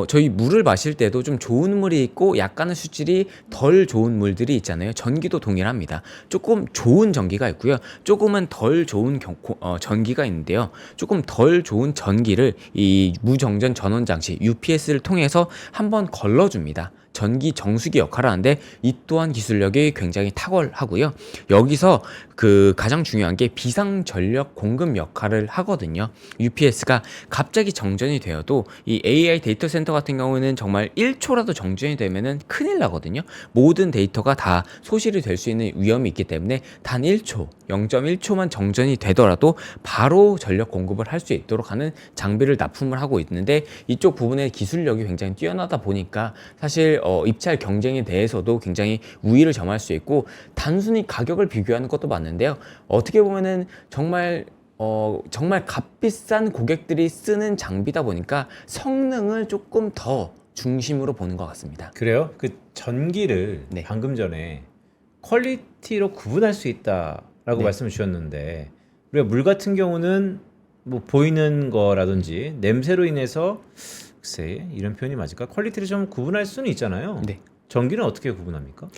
C: 저희 물을 마실 때도 좀 좋은 물이 있고 약간의 수질이 덜 좋은 물들이 있잖아요. 전기도 동일합니다. 조금 좋은 전기가 있고요. 조금은 덜 좋은 전기가 있는데요. 조금 덜 좋은 전기를 이 무정전 전원 장치 UPS를 통해서 한번 걸러줍니다. 전기 정수기 역할을 하는데 이 또한 기술력이 굉장히 탁월하고요. 여기서 그 가장 중요한 게 비상 전력 공급 역할을 하거든요. UPS가 갑자기 정전이 되어도 이 AI 데이터 센터 같은 경우에는 정말 1초라도 정전이 되면은 큰일 나거든요. 모든 데이터가 다 소실이 될 수 있는 위험이 있기 때문에 단 1초, 0.1초만 정전이 되더라도 바로 전력 공급을 할 수 있도록 하는 장비를 납품을 하고 있는데 이쪽 부분의 기술력이 굉장히 뛰어나다 보니까 사실 입찰 경쟁에 대해서도 굉장히 우위를 점할 수 있고 단순히 가격을 비교하는 것도 맞는데요. 어떻게 보면은 정말 값비싼 고객들이 쓰는 장비다 보니까 성능을 조금 더 중심으로 보는 것 같습니다.
B: 그래요? 그 전기를
C: 네.
B: 방금 전에 퀄리티로 구분할 수 있다라고
C: 네.
B: 말씀을 주셨는데 우리가 물 같은 경우는 뭐 보이는 거라든지 냄새로 인해서 글쎄 이런 표현이 맞을까? 퀄리티를 좀 구분할 수는 있잖아요.
C: 네.
B: 전기는 어떻게 구분합니까?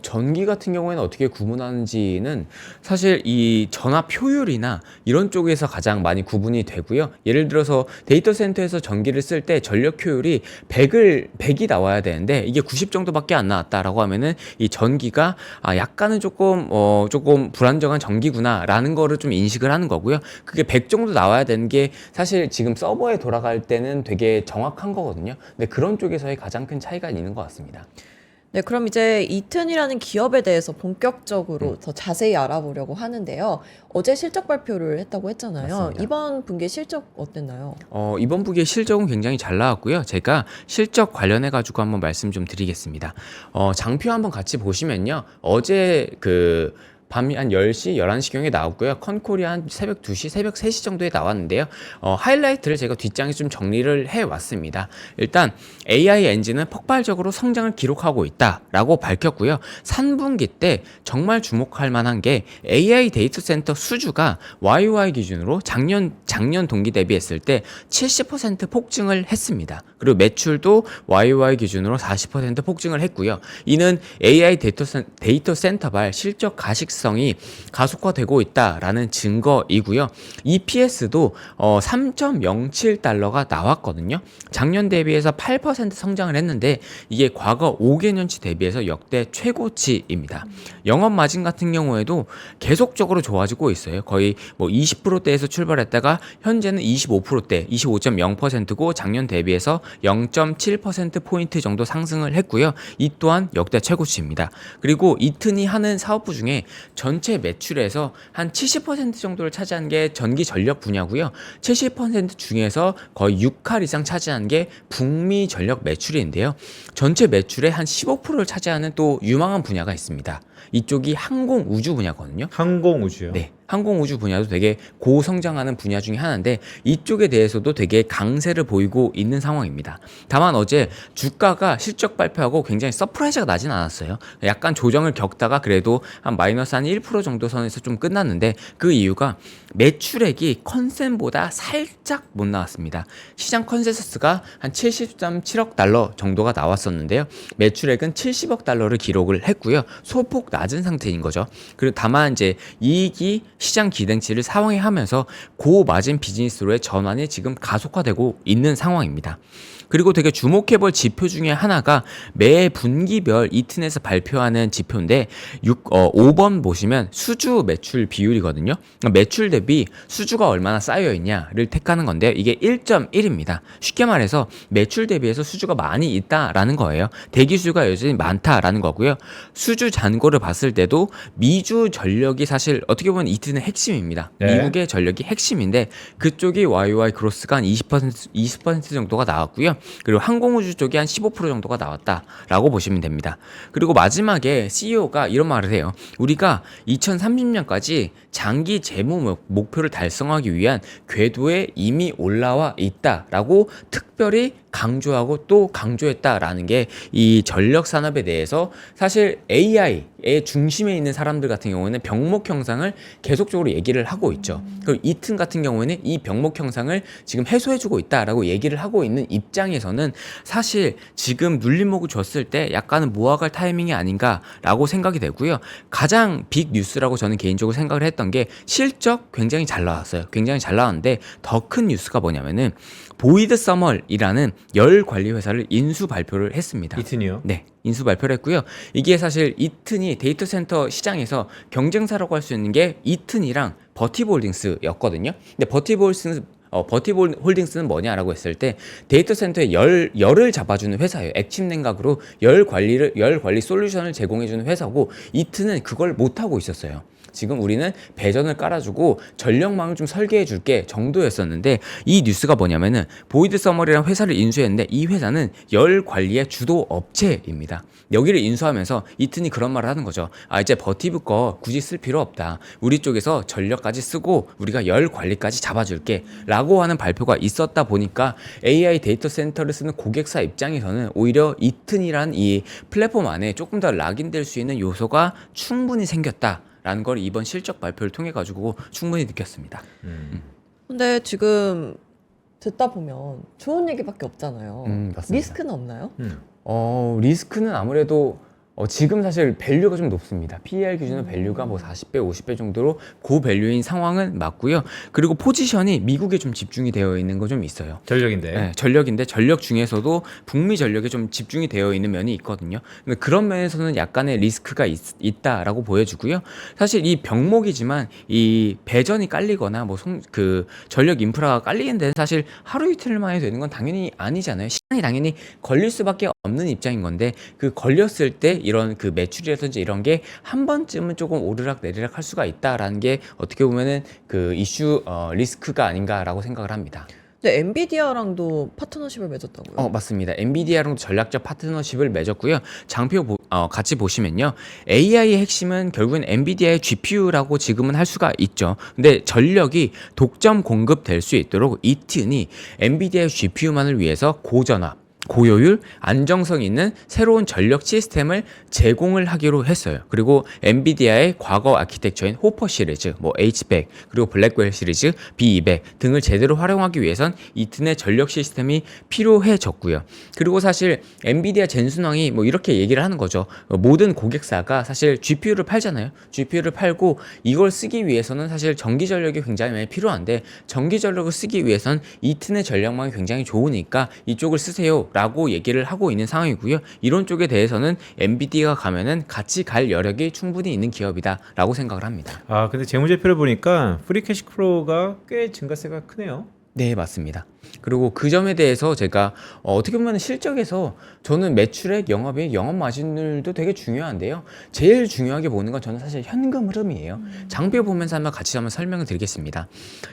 C: 전기 같은 경우에는 어떻게 구분하는지는 사실 이 전압 효율이나 이런 쪽에서 가장 많이 구분이 되고요. 예를 들어서 데이터 센터에서 전기를 쓸 때 전력 효율이 100이 나와야 되는데 이게 90 정도밖에 안 나왔다라고 하면은 이 전기가 약간은 조금 불안정한 전기구나라는 거를 좀 인식을 하는 거고요. 그게 100 정도 나와야 되는 게 사실 지금 서버에 돌아갈 때는 되게 정확한 거거든요. 근데 그런 쪽에서의 가장 큰 차이가 있는 것 같습니다.
A: 네, 그럼 이제 이튼이라는 기업에 대해서 본격적으로 더 자세히 알아보려고 하는데요. 어제 실적 발표를 했다고 했잖아요.
C: 맞습니다.
A: 이번 분기 실적 어땠나요?
C: 이번 분기의 실적은 굉장히 잘 나왔고요. 제가 실적 관련해 가지고 한번 말씀 좀 드리겠습니다. 장표 한번 같이 보시면요. 어제 밤이 한 10시, 11시경에 나왔고요. 컨콜이 한 새벽 2시, 새벽 3시 정도에 나왔는데요. 하이라이트를 제가 뒷장에 좀 정리를 해왔습니다. 일단 AI 엔진은 폭발적으로 성장을 기록하고 있다라고 밝혔고요. 3분기 때 정말 주목할 만한 게 AI 데이터 센터 수주가 YOY 기준으로 작년 동기 대비했을 때 70% 폭증을 했습니다. 그리고 매출도 YOY 기준으로 40% 폭증을 했고요. 이는 AI 데이터 센터발 실적 가식성이 가속화되고 있다라는 증거이고요. EPS도 3.07달러가 나왔거든요. 작년 대비해서 8% 성장을 했는데 이게 과거 5개년치 대비해서 역대 최고치입니다. 영업 마진 같은 경우에도 계속적으로 좋아지고 있어요. 거의 뭐 20%대에서 출발했다가 현재는 25%대, 25.0%고 작년 대비해서 0.7%포인트 정도 상승을 했고요. 이 또한 역대 최고치입니다. 그리고 이튼이 하는 사업부 중에 전체 매출에서 한 70% 정도를 차지한 게 전기 전력 분야고요. 70% 중에서 거의 6할 이상 차지한 게 북미 전력 매출인데요. 전체 매출의 한 15%를 차지하는 또 유망한 분야가 있습니다. 이쪽이 항공 우주 분야거든요.
B: 항공 우주요.
C: 네. 항공 우주 분야도 되게 고성장하는 분야 중에 하나인데 이쪽에 대해서도 되게 강세를 보이고 있는 상황입니다. 다만 어제 주가가 실적 발표하고 굉장히 서프라이즈가 나진 않았어요. 약간 조정을 겪다가 그래도 한 마이너스 한 1% 정도 선에서 좀 끝났는데 그 이유가 매출액이 컨센보다 살짝 못 나왔습니다. 시장 컨센서스가 한 70.7억 달러 정도가 나왔었는데요. 매출액은 70억 달러를 기록을 했고요. 소폭 낮은 상태인 거죠. 그리고 다만 이제 이익이 시장 기대치를 상회하면서 고마진 비즈니스로의 전환이 지금 가속화되고 있는 상황입니다. 그리고 되게 주목해볼 지표 중에 하나가 매 분기별 이튼에서 발표하는 지표인데 5번 보시면 수주 매출 비율이거든요. 그러니까 매출 대비 수주가 얼마나 쌓여 있냐를 택하는 건데요. 이게 1.1입니다. 쉽게 말해서 매출 대비해서 수주가 많이 있다라는 거예요. 대기 수요가 여전히 많다라는 거고요. 수주 잔고를 봤을 때도 미주 전력이 사실 어떻게 보면 이튼의 핵심입니다.
B: 네.
C: 미국의 전력이 핵심인데 그쪽이 YOY 그로스가 한 20% 정도가 나왔고요. 그리고 항공우주 쪽이 한 15% 정도가 나왔다라고 보시면 됩니다. 그리고 마지막에 CEO가 이런 말을 해요. 우리가 2030년까지 장기 재무 목표를 달성하기 위한 궤도에 이미 올라와 있다라고 특별히 강조하고 또 강조했다라는 게 이 전력 산업에 대해서 사실 AI의 중심에 있는 사람들 같은 경우에는 병목 형상을 계속적으로 얘기를 하고 있죠. 그리고 이튼 같은 경우에는 이 병목 형상을 지금 해소해주고 있다라고 얘기를 하고 있는 입장에서는 사실 지금 눌림목을 줬을 때 약간은 모아갈 타이밍이 아닌가라고 생각이 되고요. 가장 빅 뉴스라고 저는 개인적으로 생각을 했던 게 실적 굉장히 잘 나왔어요. 굉장히 잘 나왔는데 더 큰 뉴스가 뭐냐면은 보이드 서멀이라는 열 관리 회사를 인수 발표를 했습니다.
B: 이튼이요?
C: 네, 인수 발표를 했고요. 이게 사실 이튼이 데이터 센터 시장에서 경쟁사라고 할 수 있는 게 이튼이랑 버티브 홀딩스였거든요. 근데 버티브 홀딩스는 뭐냐라고 했을 때 데이터 센터에 열을 잡아주는 회사예요. 액침 냉각으로 열 관리 솔루션을 제공해주는 회사고 이튼은 그걸 못 하고 있었어요. 지금 우리는 배전을 깔아주고 전력망을 좀 설계해줄게 정도였었는데 이 뉴스가 뭐냐면은 보이드 서머리라는 회사를 인수했는데 이 회사는 열 관리의 주도 업체입니다. 여기를 인수하면서 이튼이 그런 말을 하는 거죠. 이제 버티브 거 굳이 쓸 필요 없다. 우리 쪽에서 전력까지 쓰고 우리가 열 관리까지 잡아줄게 라고 하는 발표가 있었다 보니까 AI 데이터 센터를 쓰는 고객사 입장에서는 오히려 이튼이란 이 플랫폼 안에 조금 더 락인될 수 있는 요소가 충분히 생겼다 라는 걸 이번 실적 발표를 통해 가지고 충분히 느꼈습니다.
A: 근데 지금 듣다 보면 좋은 얘기밖에 없잖아요.
C: 맞습니다.
A: 리스크는 없나요?
C: 리스크는 아무래도 지금 사실 밸류가 좀 높습니다. PER 기준으로 밸류가 뭐 40배, 50배 정도로 고밸류인 상황은 맞고요. 그리고 포지션이 미국에 좀 집중이 되어 있는 거 좀 있어요.
B: 전력인데.
C: 네, 전력인데 전력 중에서도 북미 전력에 좀 집중이 되어 있는 면이 있거든요. 근데 그런 면에서는 약간의 리스크가 있다라고 보여주고요. 사실 이 병목이지만 이 배전이 깔리거나 뭐 전력 인프라가 깔리는 데는 사실 하루 이틀 만에 되는 건 당연히 아니잖아요. 시간이 당연히 걸릴 수밖에 없는 입장인 건데 그 걸렸을 때 이런 그 매출이라든지 이런 게 한 번쯤은 조금 오르락 내리락 할 수가 있다라는 게 어떻게 보면은 그 이슈 리스크가 아닌가라고 생각을 합니다.
A: 근데 엔비디아랑도 파트너십을 맺었다고요?
C: 맞습니다. 엔비디아랑 전략적 파트너십을 맺었고요. 장표 같이 보시면요. AI의 핵심은 결국엔 엔비디아의 GPU라고 지금은 할 수가 있죠. 근데 전력이 독점 공급될 수 있도록 이튼이 엔비디아의 GPU만을 위해서 고전압, 고효율, 안정성 있는 새로운 전력 시스템을 제공을 하기로 했어요. 그리고 엔비디아의 과거 아키텍처인 호퍼 시리즈, 뭐 H100, 그리고 블랙웰 시리즈, B200 등을 제대로 활용하기 위해선 이튼의 전력 시스템이 필요해졌고요. 그리고 사실 엔비디아 젠슨왕이 뭐 이렇게 얘기를 하는 거죠. 모든 고객사가 사실 GPU를 팔잖아요. GPU를 팔고 이걸 쓰기 위해서는 사실 전기 전력이 굉장히 많이 필요한데 전기 전력을 쓰기 위해선 이튼의 전력망이 굉장히 좋으니까 이쪽을 쓰세요 라고 얘기를 하고 있는 상황이고요. 이런 쪽에 대해서는 엔비디아가 가면은 같이 갈 여력이 충분히 있는 기업이다 라고 생각을 합니다.
B: 아 근데 재무제표를 보니까 프리 캐시 플로우가 꽤 증가세가 크네요.
C: 네, 맞습니다. 그리고 그 점에 대해서 제가 어떻게 보면 실적에서 저는 매출액, 영업이익, 영업 마진율도 되게 중요한데요. 제일 중요하게 보는 건 저는 사실 현금 흐름이에요. 장표 보면서 같이 한번 설명을 드리겠습니다.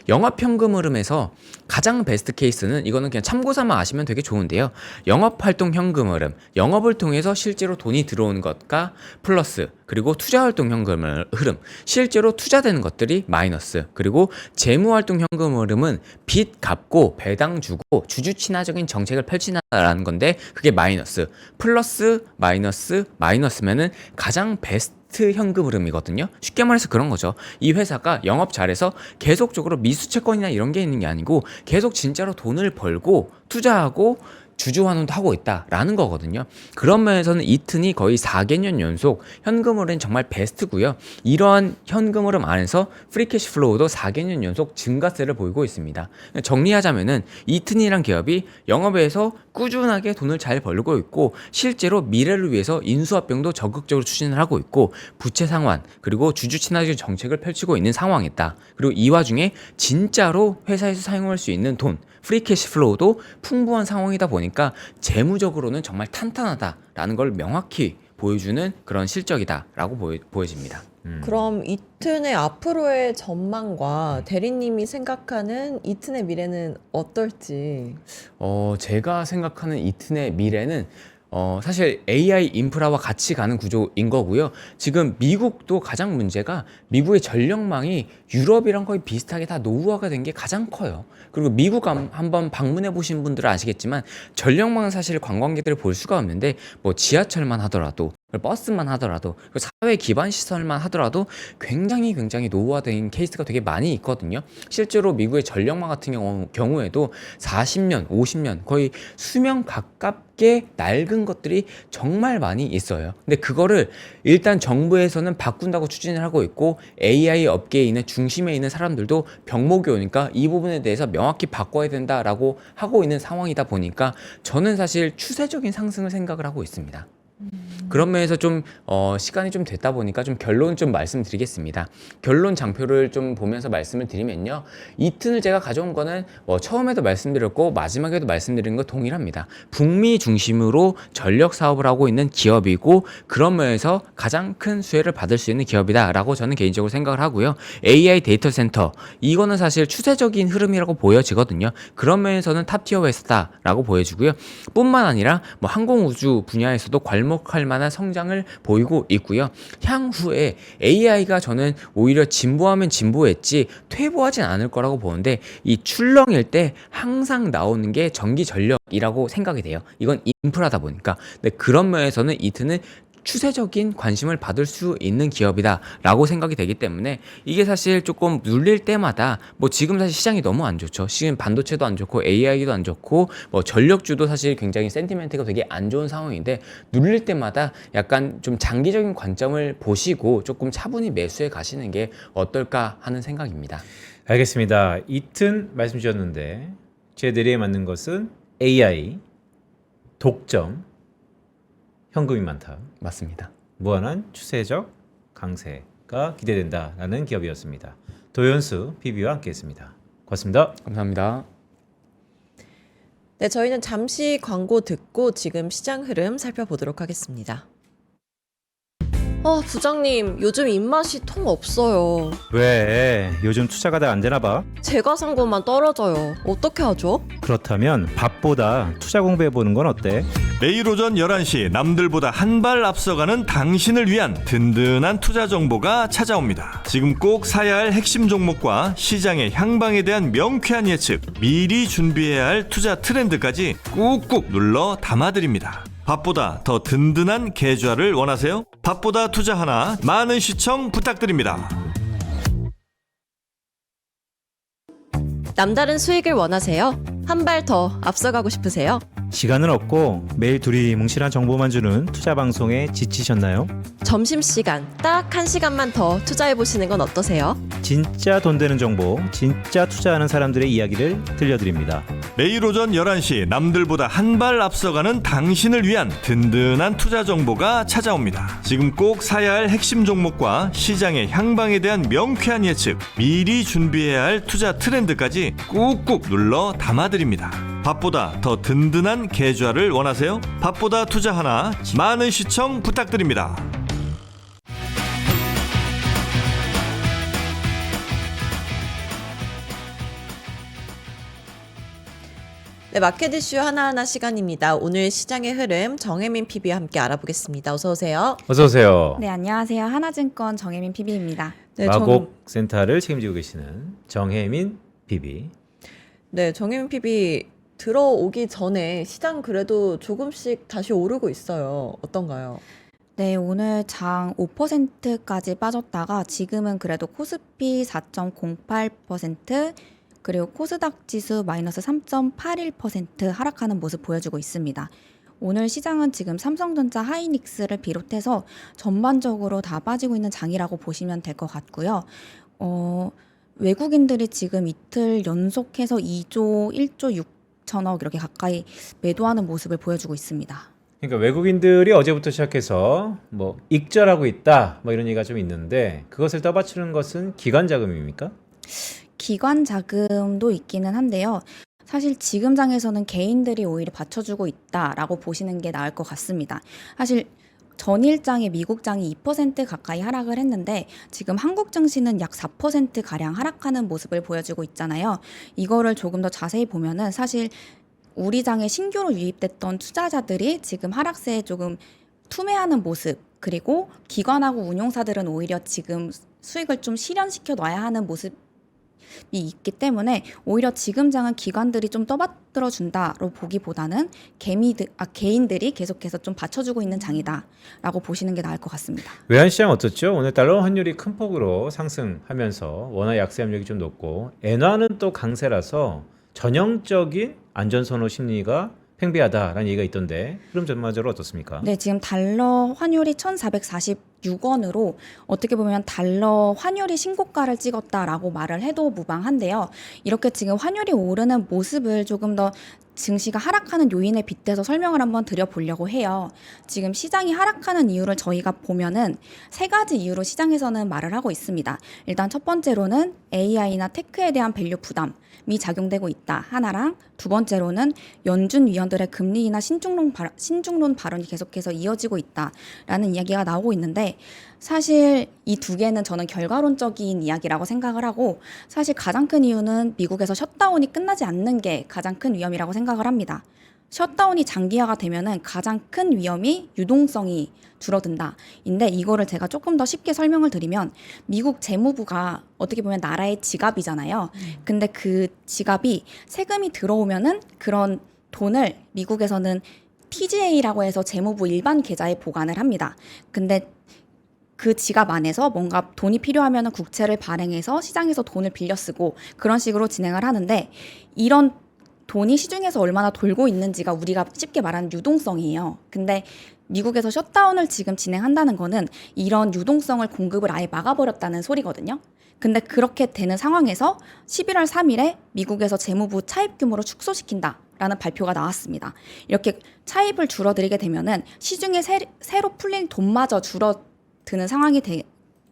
C: 영업 현금 흐름에서 가장 베스트 케이스는 이거는 그냥 참고 삼아 아시면 되게 좋은데요. 영업 활동 현금 흐름, 영업을 통해서 실제로 돈이 들어오는 것과 플러스 그리고 투자 활동 현금 흐름, 실제로 투자되는 것들이 마이너스, 그리고 재무 활동 현금 흐름은 빚 갚고 배당 주고 주주 친화적인 정책을 펼친다라는 건데 그게 마이너스, 플러스 마이너스 마이너스면은 가장 베스트 현금 흐름이거든요. 쉽게 말해서 그런 거죠. 이 회사가 영업 잘해서 계속적으로 미수채권이나 이런 게 있는 게 아니고 계속 진짜로 돈을 벌고 투자하고 주주 환원도 하고 있다라는 거거든요. 그런 면에서는 이튼이 거의 4개년 연속 현금 흐름은 정말 베스트고요. 이러한 현금 흐름 안에서 프리캐시 플로우도 4개년 연속 증가세를 보이고 있습니다. 정리하자면은 이튼이란 기업이 영업에서 꾸준하게 돈을 잘 벌고 있고 실제로 미래를 위해서 인수합병도 적극적으로 추진을 하고 있고 부채 상환 그리고 주주 친화적 정책을 펼치고 있는 상황이다. 그리고 이 와중에 진짜로 회사에서 사용할 수 있는 돈 프리캐시 플로우도 풍부한 상황이다 보니까 재무적으로는 정말 탄탄하다라는 걸 명확히 보여주는 그런 실적이다라고 보여집니다.
A: 그럼 이튼의 앞으로의 전망과 대리님이 생각하는 이튼의 미래는 어떨지.
C: 제가 생각하는 이튼의 미래는 사실 AI 인프라와 같이 가는 구조인 거고요. 지금 미국도 가장 문제가 미국의 전력망이 유럽이랑 거의 비슷하게 다 노후화가 된 게 가장 커요. 그리고 미국 한번 방문해 보신 분들은 아시겠지만 전력망은 사실 관광객들을 볼 수가 없는데 뭐 지하철만 하더라도 버스만 하더라도 사회 기반 시설만 하더라도 굉장히 노후화된 케이스가 되게 많이 있거든요. 실제로 미국의 전력망 같은 경우에도 40년, 50년 거의 수명 가깝게 낡은 것들이 정말 많이 있어요. 근데 그거를 일단 정부에서는 바꾼다고 추진을 하고 있고 AI 업계에 있는 중심에 있는 사람들도 병목이 오니까 이 부분에 대해서 명확히 바꿔야 된다라고 하고 있는 상황이다 보니까 저는 사실 추세적인 상승을 생각을 하고 있습니다. 그런 면에서 좀 시간이 좀 됐다 보니까 좀 결론 좀 말씀드리겠습니다. 결론 장표를 좀 보면서 말씀을 드리면요. 이튼을 제가 가져온 거는 처음에도 말씀드렸고 마지막에도 말씀드린 거 동일합니다. 북미 중심으로 전력 사업을 하고 있는 기업이고 그런 면에서 가장 큰 수혜를 받을 수 있는 기업이다라고 저는 개인적으로 생각을 하고요. AI 데이터 센터 이거는 사실 추세적인 흐름이라고 보여지거든요. 그런 면에서는 탑티어 회사다라고 보여지고요. 뿐만 아니라 뭐 항공우주 분야에서도 괄목할 만한 성장을 보이고 있고요. 향후에 AI가 저는 오히려 진보하면 진보했지 퇴보하진 않을 거라고 보는데 이 출렁일 때 항상 나오는 게 전기 전력이라고 생각이 돼요. 이건 인프라다 보니까. 근데 그런 면에서는 이튼은 추세적인 관심을 받을 수 있는 기업이다 라고 생각이 되기 때문에 이게 사실 조금 눌릴 때마다 뭐 지금 사실 시장이 너무 안 좋죠. 지금 반도체도 안 좋고 AI도 안 좋고 뭐 전력주도 사실 굉장히 센티멘트가 되게 안 좋은 상황인데 눌릴 때마다 약간 좀 장기적인 관점을 보시고 조금 차분히 매수해 가시는 게 어떨까 하는 생각입니다.
B: 알겠습니다. 이튼 말씀 주셨는데 제 내리에 맞는 것은 AI, 독점, 현금이 많다.
C: 맞습니다.
B: 무한한 추세적 강세가 기대된다라는 기업이었습니다. 도연수 PB와 함께했습니다. 고맙습니다.
C: 감사합니다.
A: 네, 저희는 잠시 광고 듣고 지금 시장 흐름 살펴보도록 하겠습니다. 부장님, 요즘 입맛이 통 없어요.
B: 왜? 요즘 투자가 다 안 되나 봐?
A: 제가 산 것만 떨어져요. 어떻게 하죠?
B: 그렇다면 밥보다 투자 공부해보는 건 어때?
D: 매일 오전 11시 남들보다 한 발 앞서가는 당신을 위한 든든한 투자 정보가 찾아옵니다. 지금 꼭 사야 할 핵심 종목과 시장의 향방에 대한 명쾌한 예측, 미리 준비해야 할 투자 트렌드까지 꾹꾹 눌러 담아드립니다. 밥보다 더 든든한 계좌를 원하세요? 밥보다 투자 하나, 많은 시청 부탁드립니다.
A: 남다른 수익을 원하세요? 한 발 더 앞서가고 싶으세요?
B: 시간은 없고 매일 둘이 뭉실한 정보만 주는 투자 방송에 지치셨나요?
A: 점심시간 딱 1시간만 더 투자해보시는 건 어떠세요?
B: 진짜 돈 되는 정보, 진짜 투자하는 사람들의 이야기를 들려드립니다.
D: 매일 오전 11시 남들보다 한 발 앞서가는 당신을 위한 든든한 투자 정보가 찾아옵니다. 지금 꼭 사야 할 핵심 종목과 시장의 향방에 대한 명쾌한 예측, 미리 준비해야 할 투자 트렌드까지 꾹꾹 눌러 담아드립니다. 밥보다 더 든든한 계좌를 원하세요? 밥보다 투자 하나, 많은 시청 부탁드립니다.
A: 네, 마켓 이슈 하나하나 시간입니다. 오늘 시장의 흐름 정혜민 PB와 함께 알아보겠습니다. 어서 오세요.
B: 어서 오세요.
E: 네, 안녕하세요. 하나증권 정혜민 PB입니다.
A: 네,
B: 마곡센터를 책임지고 계시는 정혜민 PB.
A: 네, 정혜민 PB 들어오기 전에 시장 그래도 조금씩 다시 오르고 있어요. 어떤가요?
E: 네, 오늘 장 5%까지 빠졌다가 지금은 그래도 코스피 4.08%, 그리고 코스닥 지수 마이너스 3.81% 하락하는 모습 보여주고 있습니다. 오늘 시장은 지금 삼성전자, 하이닉스를 비롯해서 전반적으로 다 빠지고 있는 장이라고 보시면 될 것 같고요. 외국인들이 지금 이틀 연속해서 1조 6천억 이렇게 가까이 매도하는 모습을 보여주고 있습니다.
B: 그러니까 외국인들이 어제부터 시작해서 뭐 익절하고 있다 뭐 이런 얘기가 좀 있는데 그것을 떠받치는 것은 기관 자금입니까?
E: 기관 자금도 있기는 한데요. 사실 지금 장에서는 개인들이 오히려 받쳐주고 있다라고 보시는 게 나을 것 같습니다. 사실 전일장에 미국장이 2% 가까이 하락을 했는데 지금 한국 증시는 약 4%가량 하락하는 모습을 보여주고 있잖아요. 이거를 조금 더 자세히 보면은 사실 우리 장에 신규로 유입됐던 투자자들이 지금 하락세에 조금 투매하는 모습, 그리고 기관하고 운용사들은 오히려 지금 수익을 좀 실현시켜 놔야 하는 모습이 있기 때문에 오히려 지금 장은 기관들이 좀 떠받들어 준다로 보기보다는 개인들이 계속해서 좀 받쳐주고 있는 장이다라고 보시는 게 나을 것 같습니다.
B: 외환시장 어떻죠? 오늘 달러 환율이 큰 폭으로 상승하면서 원화 약세 압력이 좀 높고 엔화는 또 강세라서 전형적인 안전선호 심리가 팽배하다라는 얘기가 있던데 흐름 전반적으로 어떻습니까?
E: 네, 지금 달러 환율이 1,446원으로 어떻게 보면 달러 환율이 신고가를 찍었다라고 말을 해도 무방한데요. 이렇게 지금 환율이 오르는 모습을 조금 더 증시가 하락하는 요인에 빗대서 설명을 한번 드려보려고 해요. 지금 시장이 하락하는 이유를 저희가 보면은 세 가지 이유로 시장에서는 말을 하고 있습니다. 일단 첫 번째로는 AI나 테크에 대한 밸류 부담이 작용되고 있다 하나랑, 두 번째로는 연준 위원들의 금리나 신중론 발언이 계속해서 이어지고 있다라는 이야기가 나오고 있는데, 사실 이 두 개는 저는 결과론적인 이야기라고 생각을 하고, 사실 가장 큰 이유는 미국에서 셧다운이 끝나지 않는 게 가장 큰 위험이라고 생각을 합니다. 셧다운이 장기화가 되면은 가장 큰 위험이 유동성이 줄어든다. 인데 이거를 제가 조금 더 쉽게 설명을 드리면, 미국 재무부가 어떻게 보면 나라의 지갑이잖아요. 근데 그 지갑이 세금이 들어오면은 그런 돈을 미국에서는 TGA라고 해서 재무부 일반 계좌에 보관을 합니다. 근데 그 지갑 안에서 뭔가 돈이 필요하면 국채를 발행해서 시장에서 돈을 빌려 쓰고 그런 식으로 진행을 하는데, 이런 돈이 시중에서 얼마나 돌고 있는지가 우리가 쉽게 말하는 유동성이에요. 근데 미국에서 셧다운을 지금 진행한다는 거는 이런 유동성을 공급을 아예 막아버렸다는 소리거든요. 근데 그렇게 되는 상황에서 11월 3일에 미국에서 재무부 차입 규모를 축소시킨다라는 발표가 나왔습니다. 이렇게 차입을 줄어들이게 되면은 시중에 새로 풀린 돈마저 줄어드는 상황이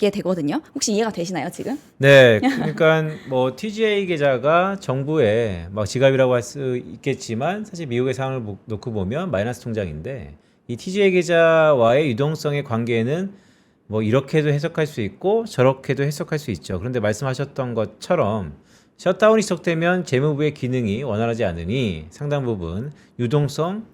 E: 되거든요. 혹시 이해가 되시나요, 지금?
B: 네, 그러니까 뭐 TGA 계좌가 정부의 막 지갑이라고 할 수 있겠지만 사실 미국의 상황을 놓고 보면 마이너스 통장인데 이 TGA 계좌와의 유동성의 관계는 뭐 이렇게도 해석할 수 있고 저렇게도 해석할 수 있죠. 그런데 말씀하셨던 것처럼 셧다운이 지속되면 재무부의 기능이 원활하지 않으니 상당 부분 유동성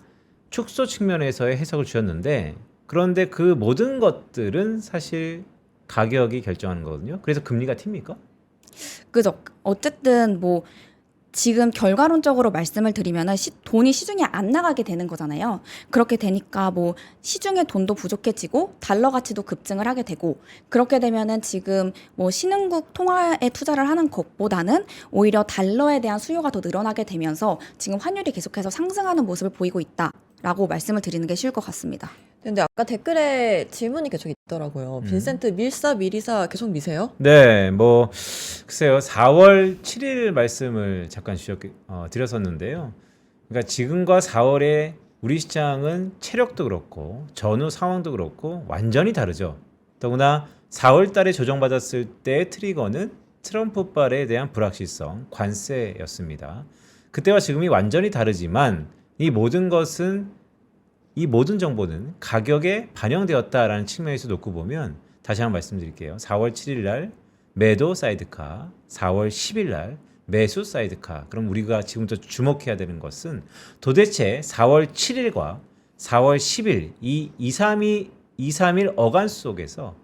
B: 축소 측면에서의 해석을 주셨는데 그런데 그 모든 것들은 사실 가격이 결정하는 거거든요. 그래서 금리가 튑니까?
E: 그죠. 어쨌든 뭐 지금 결과론적으로 말씀을 드리면은 돈이 시중에 안 나가게 되는 거잖아요. 그렇게 되니까 뭐 시중에 돈도 부족해지고 달러 가치도 급증을 하게 되고 그렇게 되면은 지금 뭐 신흥국 통화에 투자를 하는 것보다는 오히려 달러에 대한 수요가 더 늘어나게 되면서 지금 환율이 계속해서 상승하는 모습을 보이고 있다라고 말씀을 드리는 게 쉬울 것 같습니다.
A: 근데 아까 댓글에 질문이 계속 있더라고요. 빈센트 밀사 미리사 계속 미세요?
B: 네, 뭐 글쎄요. 4월 7일 말씀을 잠깐 드렸었는데요. 그러니까 지금과 4월에 우리 시장은 체력도 그렇고 전후 상황도 그렇고 완전히 다르죠. 더구나 4월 달에 조정받았을 때의 트리거는 트럼프발에 대한 불확실성, 관세였습니다. 그때와 지금이 완전히 다르지만 이 모든 정보는 가격에 반영되었다라는 측면에서 놓고 보면 다시 한번 말씀드릴게요. 4월 7일 날 매도 사이드카, 4월 10일 날 매수 사이드카. 그럼 우리가 지금부터 주목해야 되는 것은 도대체 4월 7일과 4월 10일 이 2, 3일 어간 속에서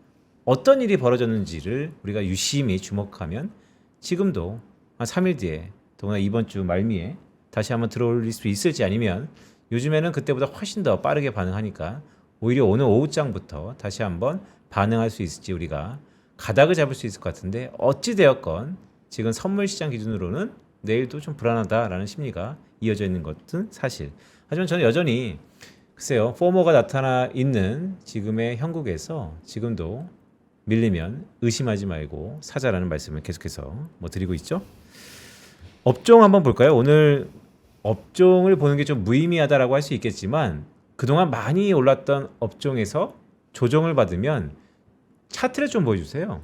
B: 어떤 일이 벌어졌는지를 우리가 유심히 주목하면 지금도 한 3일 뒤에 더구나 이번 주 말미에 다시 한번 들어올릴 수 있을지 아니면 요즘에는 그때보다 훨씬 더 빠르게 반응하니까 오히려 오늘 오후장부터 다시 한번 반응할 수 있을지 우리가 가닥을 잡을 수 있을 것 같은데 어찌되었건 지금 선물 시장 기준으로는 내일도 좀 불안하다라는 심리가 이어져 있는 것은 사실. 하지만 저는 여전히 글쎄요. 포머가 나타나 있는 지금의 형국에서 지금도 밀리면 의심하지 말고 사자라는 말씀을 계속해서 뭐 드리고 있죠. 업종 한번 볼까요? 오늘 업종을 보는 게 좀 무의미하다라고 할 수 있겠지만 그동안 많이 올랐던 업종에서 조정을 받으면 차트를 좀 보여주세요.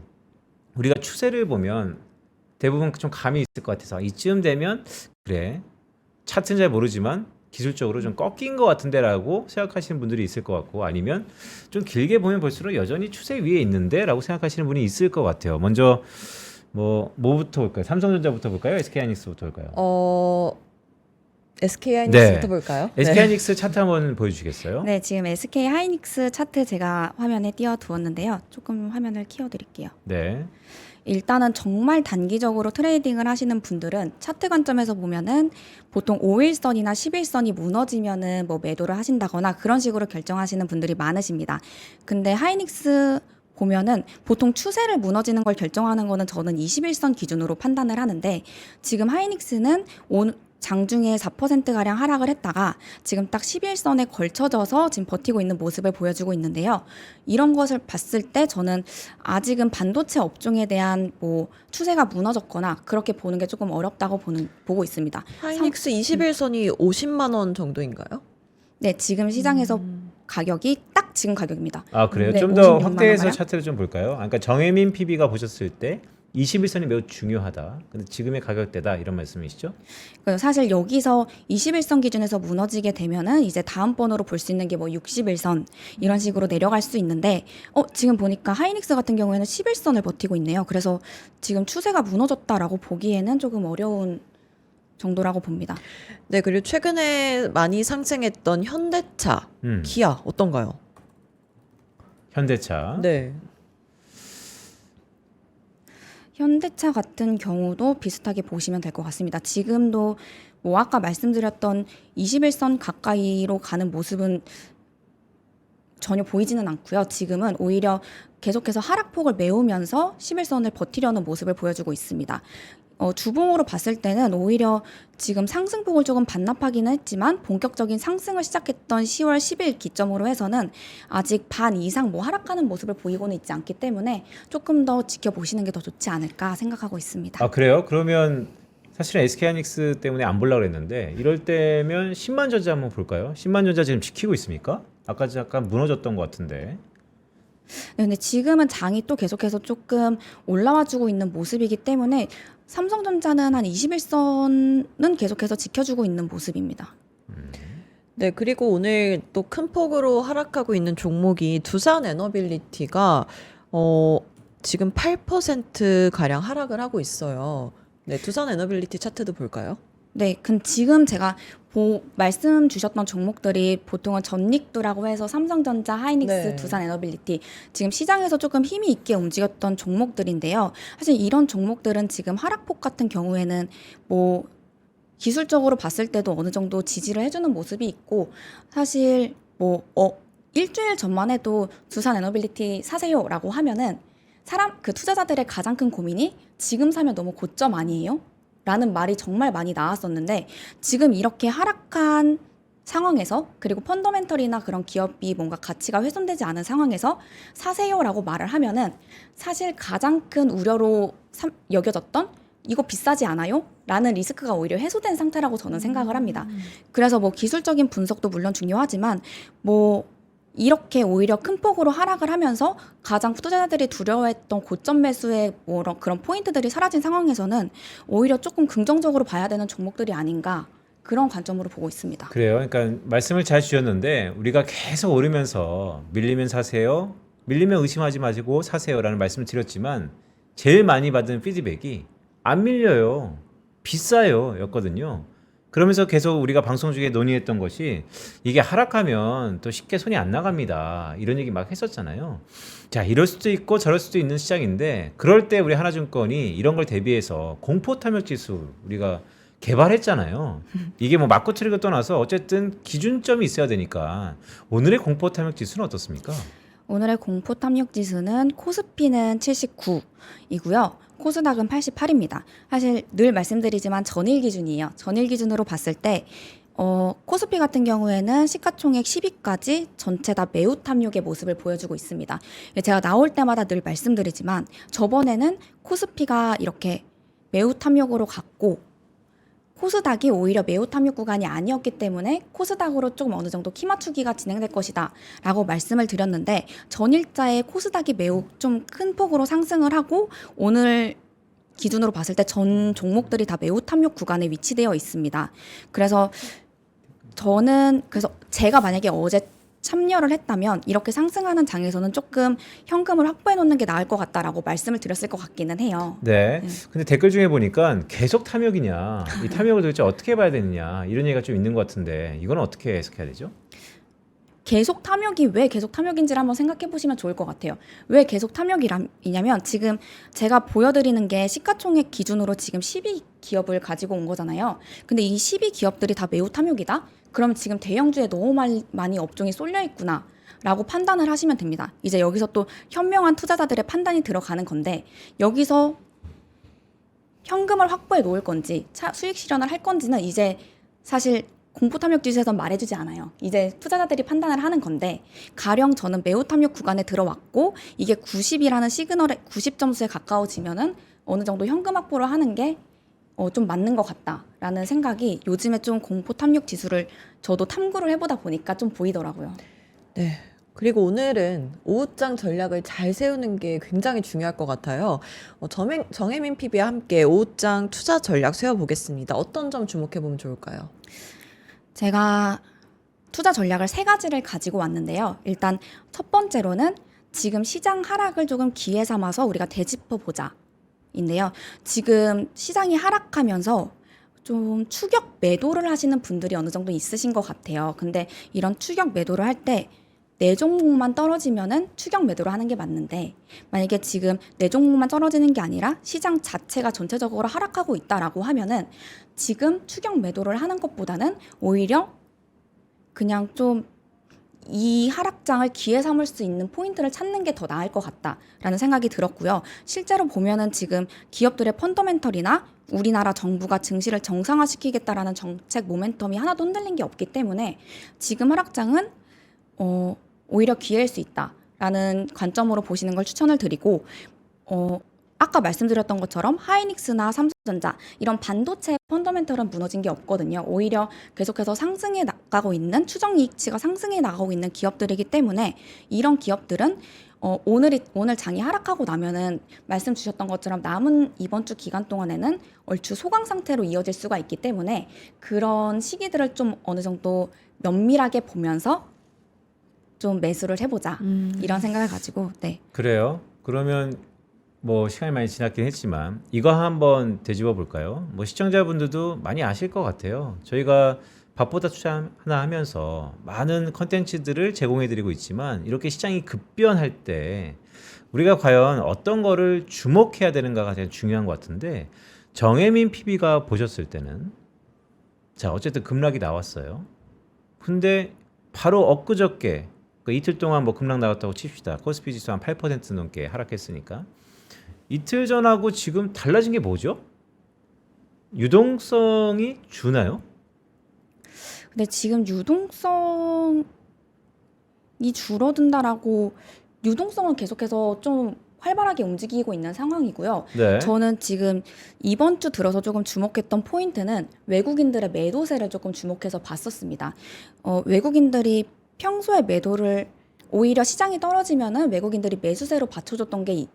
B: 우리가 추세를 보면 대부분 좀 감이 있을 것 같아서 이쯤 되면 그래 차트는 잘 모르지만 기술적으로 좀 꺾인 것 같은데라고 생각하시는 분들이 있을 것 같고 아니면 좀 길게 보면 볼수록 여전히 추세 위에 있는데라고 생각하시는 분이 있을 것 같아요. 먼저 뭐부터 볼까요? 삼성전자부터 볼까요? SK하이닉스부터 볼까요?
A: SK하이닉스부터
B: 네.
A: 볼까요?
B: SK하이닉스 차트 한번 보여주시겠어요?
E: 네, 지금 SK 하이닉스 차트 제가 화면에 띄워두었는데요. 조금 화면을 키워드릴게요.
B: 네.
E: 일단은 정말 단기적으로 트레이딩을 하시는 분들은 차트 관점에서 보면은 보통 5일선이나 10일선이 무너지면은 뭐 매도를 하신다거나 그런 식으로 결정하시는 분들이 많으십니다. 근데 하이닉스 보면은 보통 추세를 무너지는 걸 결정하는 거는 저는 21선 기준으로 판단을 하는데 지금 하이닉스는 장중에 4%가량 하락을 했다가 지금 딱 11선에 걸쳐져서 지금 버티고 있는 모습을 보여주고 있는데요. 이런 것을 봤을 때 저는 아직은 반도체 업종에 대한 뭐 추세가 무너졌거나 그렇게 보는 게 조금 어렵다고 보고 있습니다.
A: 하이닉스 21선이 50만 원 정도인가요?
E: 네, 지금 시장에서 가격이 딱 지금 가격입니다.
B: 아 그래요?
E: 네,
B: 좀 더
E: 56만
B: 확대해서
E: 원가요?
B: 차트를 좀 볼까요? 그러니까 정혜민 PB가 보셨을 때 21선이 매우 중요하다. 근데 지금의 가격대다 이런 말씀이시죠?
E: 사실 여기서 21선 기준에서 무너지게 되면은 이제 다음 번으로 볼 수 있는 게 뭐 61선 이런 식으로 내려갈 수 있는데 지금 보니까 하이닉스 같은 경우에는 11선을 버티고 있네요. 그래서 지금 추세가 무너졌다라고 보기에는 조금 어려운 정도라고 봅니다.
A: 네, 그리고 최근에 많이 상승했던 현대차, 기아 어떤가요?
B: 현대차.
A: 네.
E: 현대차 같은 경우도 비슷하게 보시면 될 것 같습니다. 지금도 뭐 아까 말씀드렸던 21선 가까이로 가는 모습은 전혀 보이지는 않고요. 지금은 오히려 계속해서 하락폭을 메우면서 11선을 버티려는 모습을 보여주고 있습니다. 주봉으로 봤을 때는 오히려 지금 상승폭을 조금 반납하기는 했지만 본격적인 상승을 시작했던 10월 10일 기점으로 해서는 아직 반 이상 뭐 하락하는 모습을 보이고는 있지 않기 때문에 조금 더 지켜보시는 게 더 좋지 않을까 생각하고 있습니다.
B: 아 그래요? 그러면 사실은 SK하이닉스 때문에 안 보려고 했는데 이럴 때면 신만전자 한번 볼까요? 신만전자 지금 지키고 있습니까? 아까 잠깐 무너졌던 것 같은데.
E: 네, 근데 지금은 장이 또 계속해서 조금 올라와주고 있는 모습이기 때문에 삼성전자는 한 21선은 계속해서 지켜주고 있는 모습입니다.
A: 네, 그리고 오늘 또 큰 폭으로 하락하고 있는 종목이 두산 에너빌리티가 지금 8% 가량 하락을 하고 있어요. 네, 두산 에너빌리티 차트도 볼까요?
E: 네, 지금 제가 말씀 주셨던 종목들이 보통은 전닉두라고 해서 삼성전자, 하이닉스,
A: 네.
E: 두산 에너빌리티 지금 시장에서 조금 힘이 있게 움직였던 종목들인데요. 사실 이런 종목들은 지금 하락폭 같은 경우에는 뭐 기술적으로 봤을 때도 어느 정도 지지를 해주는 모습이 있고 사실 뭐 일주일 전만 해도 두산 에너빌리티 사세요라고 하면은 그 투자자들의 가장 큰 고민이 지금 사면 너무 고점 아니에요? 라는 말이 정말 많이 나왔었는데 지금 이렇게 하락한 상황에서 그리고 펀더멘털이나 그런 기업이 뭔가 가치가 훼손되지 않은 상황에서 사세요라고 말을 하면은 사실 가장 큰 우려로 여겨졌던 이거 비싸지 않아요? 라는 리스크가 오히려 해소된 상태라고 저는 생각을 합니다. 그래서 뭐 기술적인 분석도 물론 중요하지만 뭐 이렇게 오히려 큰 폭으로 하락을 하면서 가장 투자자들이 두려워했던 고점 매수의 뭐 그런 포인트들이 사라진 상황에서는 오히려 조금 긍정적으로 봐야 되는 종목들이 아닌가 그런 관점으로 보고 있습니다.
B: 그래요. 그러니까 말씀을 잘 주셨는데 우리가 계속 오르면서 밀리면 사세요, 밀리면 의심하지 마시고 사세요라는 말씀을 드렸지만 제일 많이 받은 피드백이 안 밀려요, 비싸요 였거든요. 그러면서 계속 우리가 방송 중에 논의했던 것이 이게 하락하면 또 쉽게 손이 안 나갑니다, 이런 얘기 막 했었잖아요. 자, 이럴 수도 있고 저럴 수도 있는 시장인데 그럴 때 우리 하나증권이 이런 걸 대비해서 공포탐욕지수 우리가 개발했잖아요. 이게 뭐 맞고 틀리고 떠나서 어쨌든 기준점이 있어야 되니까 오늘의 공포탐욕지수는 어떻습니까?
E: 오늘의 공포탐욕 지수는 코스피는 79이고요. 코스닥은 88입니다. 사실 늘 말씀드리지만 전일 기준이에요. 전일 기준으로 봤을 때 코스피 같은 경우에는 시가총액 10위까지 전체 다 매우 탐욕의 모습을 보여주고 있습니다. 제가 나올 때마다 늘 말씀드리지만 저번에는 코스피가 이렇게 매우 탐욕으로 갔고 코스닥이 오히려 매우 탐욕 구간이 아니었기 때문에 코스닥으로 조금 어느 정도 키 맞추기가 진행될 것이다 라고 말씀을 드렸는데 전일자에 코스닥이 매우 좀 큰 폭으로 상승을 하고 오늘 기준으로 봤을 때 전 종목들이 다 매우 탐욕 구간에 위치되어 있습니다. 그래서 제가 만약에 어제 참여를 했다면 이렇게 상승하는 장에서는 조금 현금을 확보해 놓는 게 나을 것 같다라고 말씀을 드렸을 것 같기는 해요.
B: 네. 근데 댓글 중에 보니까 계속 탐욕이냐, 이 탐욕을 도대체 어떻게 봐야 되느냐 이런 얘기가 좀 있는 것 같은데 이건 어떻게 해석해야 되죠?
E: 계속 탐욕이 왜 계속 탐욕인지를 한번 생각해 보시면 좋을 것 같아요. 왜 계속 탐욕이냐면 지금 제가 보여드리는 게 시가총액 기준으로 지금 10위 기업을 가지고 온 거잖아요. 근데 이 10위 기업들이 다 매우 탐욕이다? 그럼 지금 대형주에 너무 많이 업종이 쏠려 있구나 라고 판단을 하시면 됩니다. 이제 여기서 또 현명한 투자자들의 판단이 들어가는 건데 여기서 현금을 확보해 놓을 건지 수익 실현을 할 건지는 이제 사실 공포탐욕 지수에선 말해주지 않아요. 이제 투자자들이 판단을 하는 건데 가령 저는 매우 탐욕 구간에 들어왔고 이게 90이라는 시그널에 90점수에 가까워지면은 어느 정도 현금 확보를 하는 게 좀 맞는 것 같다라는 생각이 요즘에 좀 공포탐욕 지수를 저도 탐구를 해보다 보니까 좀 보이더라고요.
A: 네. 그리고 오늘은 오후장 전략을 잘 세우는 게 굉장히 중요할 것 같아요. 정혜민 PB와 함께 오후장 투자 전략 세워보겠습니다. 어떤 점 주목해보면 좋을까요?
E: 제가 투자 전략을 3가지를 가지고 왔는데요. 일단 첫 번째로는 지금 시장 하락을 조금 기회 삼아서 우리가 되짚어보자 인데요. 지금 시장이 하락하면서 좀 추격 매도를 하시는 분들이 어느 정도 있으신 것 같아요. 근데 이런 추격 매도를 할 때 내 종목만 떨어지면은 추격 매도를 하는 게 맞는데 만약에 지금 내 종목만 떨어지는 게 아니라 시장 자체가 전체적으로 하락하고 있다라고 하면은 지금 추격 매도를 하는 것보다는 오히려 그냥 좀 이 하락장을 기회 삼을 수 있는 포인트를 찾는 게 더 나을 것 같다라는 생각이 들었고요. 실제로 보면은 지금 기업들의 펀더멘털이나 우리나라 정부가 증시를 정상화시키겠다라는 정책 모멘텀이 하나도 흔들린 게 없기 때문에 지금 하락장은 오히려 기회일 수 있다라는 관점으로 보시는 걸 추천을 드리고 아까 말씀드렸던 것처럼 하이닉스나 삼성전자 이런 반도체 펀더멘털은 무너진 게 없거든요. 오히려 계속해서 상승해 나가고 있는 추정 이익치가 상승해 나가고 있는 기업들이기 때문에 이런 기업들은 오늘 장이 하락하고 나면은 말씀 주셨던 것처럼 남은 이번 주 기간 동안에는 얼추 소강 상태로 이어질 수가 있기 때문에 그런 시기들을 좀 어느 정도 면밀하게 보면서 좀 매수를 해보자 이런 생각을 가지고 네.
B: 그래요. 그러면 뭐 시간이 많이 지났긴 했지만 이거 한번 되짚어 볼까요? 뭐 시청자분들도 많이 아실 것 같아요. 저희가 밥보다 투자 하나 하면서 많은 컨텐츠들을 제공해 드리고 있지만 이렇게 시장이 급변할 때 우리가 과연 어떤 거를 주목해야 되는가가 가장 중요한 것 같은데 정혜민 PB가 보셨을 때는 자 어쨌든 급락이 나왔어요. 근데 바로 엊그저께 그 이틀 동안 뭐 급락 나왔다고 칩시다. 코스피 지수 한 8% 넘게 하락했으니까 이틀 전하고 지금 달라진 게 뭐죠? 유동성이 주나요?
E: 근데 지금 유동성이 줄어든다라고 유동성은 계속해서 좀 활발하게 움직이고 있는 상황이고요.
B: 네.
E: 저는 지금 이번 주 들어서 조금 주목했던 포인트는 외국인들의 매도세를 조금 주목해서 봤었습니다. 외국인들이 평소에 매도를 오히려 시장이 떨어지면은 외국인들이 매수세로 받쳐줬던 게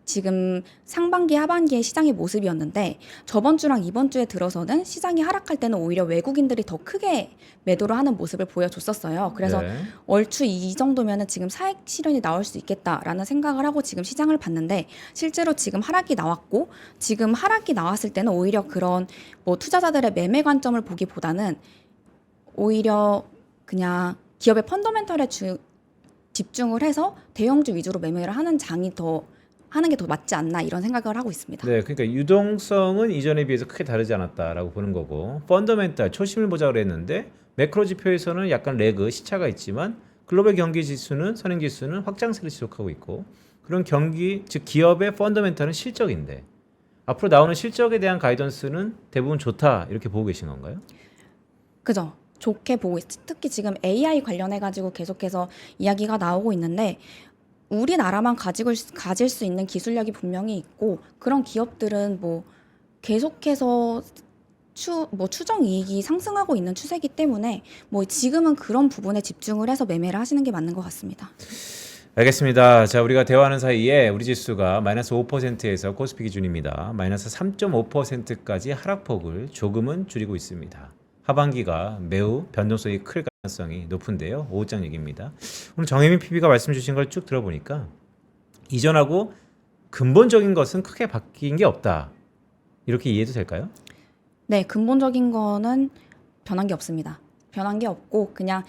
E: 지금 상반기 하반기의 시장의 모습이었는데 저번 주랑 이번 주에 들어서는 시장이 하락할 때는 오히려 외국인들이 더 크게 매도를 하는 모습을 보여줬었어요. 그래서
B: 네.
E: 얼추 이 정도면은 지금 사익 실현이 나올 수 있겠다라는 생각을 하고 지금 시장을 봤는데 실제로 지금 하락이 나왔고 지금 하락이 나왔을 때는 오히려 그런 뭐 투자자들의 매매 관점을 보기보다는 오히려 그냥 기업의 펀더멘털에 집중을 해서 대형주 위주로 매매를 하는 장이 더 하는 게 더 맞지 않나 이런 생각을 하고 있습니다.
B: 네, 그러니까 유동성은 이전에 비해서 크게 다르지 않았다라고 보는 거고 펀더멘탈 초심을 보자 그랬는데 매크로 지표에서는 약간 레그 시차가 있지만 글로벌 경기 지수는 선행 지수는 확장세를 지속하고 있고 그런 경기 즉 기업의 펀더멘탈은 실적인데 앞으로 나오는 실적에 대한 가이던스는 대부분 좋다 이렇게 보고 계신 건가요?
E: 그죠? 좋게 보고 특히 지금 AI 관련해 가지고 계속해서 이야기가 나오고 있는데 우리나라만 가질 수 있는 기술력이 분명히 있고 그런 기업들은 뭐 계속해서 추정 이익이 상승하고 있는 추세이기 때문에 뭐 지금은 그런 부분에 집중을 해서 매매를 하시는 게 맞는 것 같습니다.
B: 알겠습니다. 자, 우리가 대화하는 사이에 우리 지수가 마이너스 5%에서 코스피 기준입니다. 마이너스 3.5%까지 하락폭을 조금은 줄이고 있습니다. 하반기가 매우 변동성이 클 가능성이 높은데요. 오후장 얘기입니다. 오늘 정혜민 PB가 말씀 주신 걸 쭉 들어보니까 이전하고 근본적인 것은 크게 바뀐 게 없다. 이렇게 이해도 될까요?
E: 네, 근본적인 거는 변한 게 없습니다. 변한 게 없고 그냥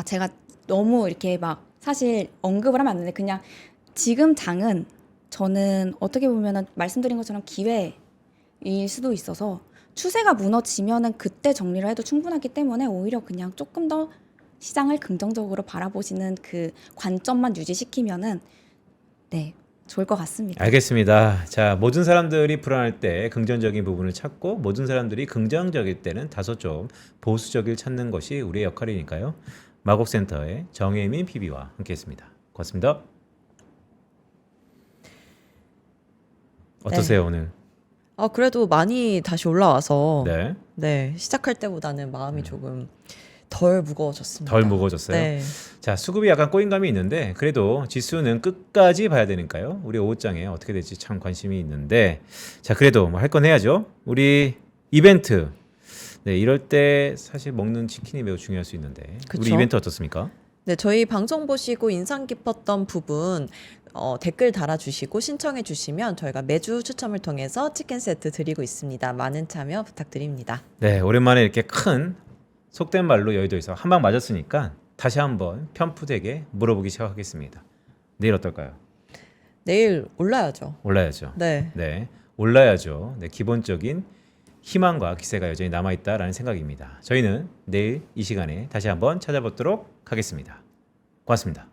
E: 제가 너무 이렇게 막 사실 언급을 하면 안 되는데 그냥 지금 장은 저는 어떻게 보면은 말씀드린 것처럼 기회일 수도 있어서 추세가 무너지면은 그때 정리를 해도 충분하기 때문에 오히려 그냥 조금 더 시장을 긍정적으로 바라보시는 그 관점만 유지시키면은 네, 좋을 것 같습니다.
B: 알겠습니다. 자, 모든 사람들이 불안할 때 긍정적인 부분을 찾고 모든 사람들이 긍정적일 때는 다소 좀 보수적일 찾는 것이 우리의 역할이니까요. 마곡센터의 정혜민 PB와 함께했습니다. 고맙습니다. 어떠세요 오늘?
A: 그래도 많이 다시 올라와서
B: 네,
A: 네, 시작할 때보다는 마음이 조금 덜 무거워졌습니다.
B: 덜 무거워졌어요.
A: 네.
B: 자, 수급이 약간 꼬인 감이 있는데 그래도 지수는 끝까지 봐야 되니까요. 우리 오후장에 어떻게 될지 참 관심이 있는데 자, 그래도 뭐 할 건 해야죠. 우리 이벤트. 네, 이럴 때 사실 먹는 치킨이 매우 중요할 수 있는데 우리
A: 그쵸?
B: 이벤트 어떻습니까?
A: 네, 저희 방송 보시고 인상 깊었던 부분 댓글 달아주시고 신청해 주시면 저희가 매주 추첨을 통해서 치킨 세트 드리고 있습니다. 많은 참여 부탁드립니다.
B: 네, 오랜만에 이렇게 큰 속된 말로 여의도에서 한 방 맞았으니까 다시 한번 편푸되게 물어보기 시작하겠습니다. 내일 어떨까요?
A: 내일 올라야죠.
B: 올라야죠.
A: 네.
B: 네, 올라야죠. 네, 기본적인 희망과 기세가 여전히 남아있다라는 생각입니다. 저희는 내일 이 시간에 다시 한번 찾아뵙도록 하겠습니다. 고맙습니다.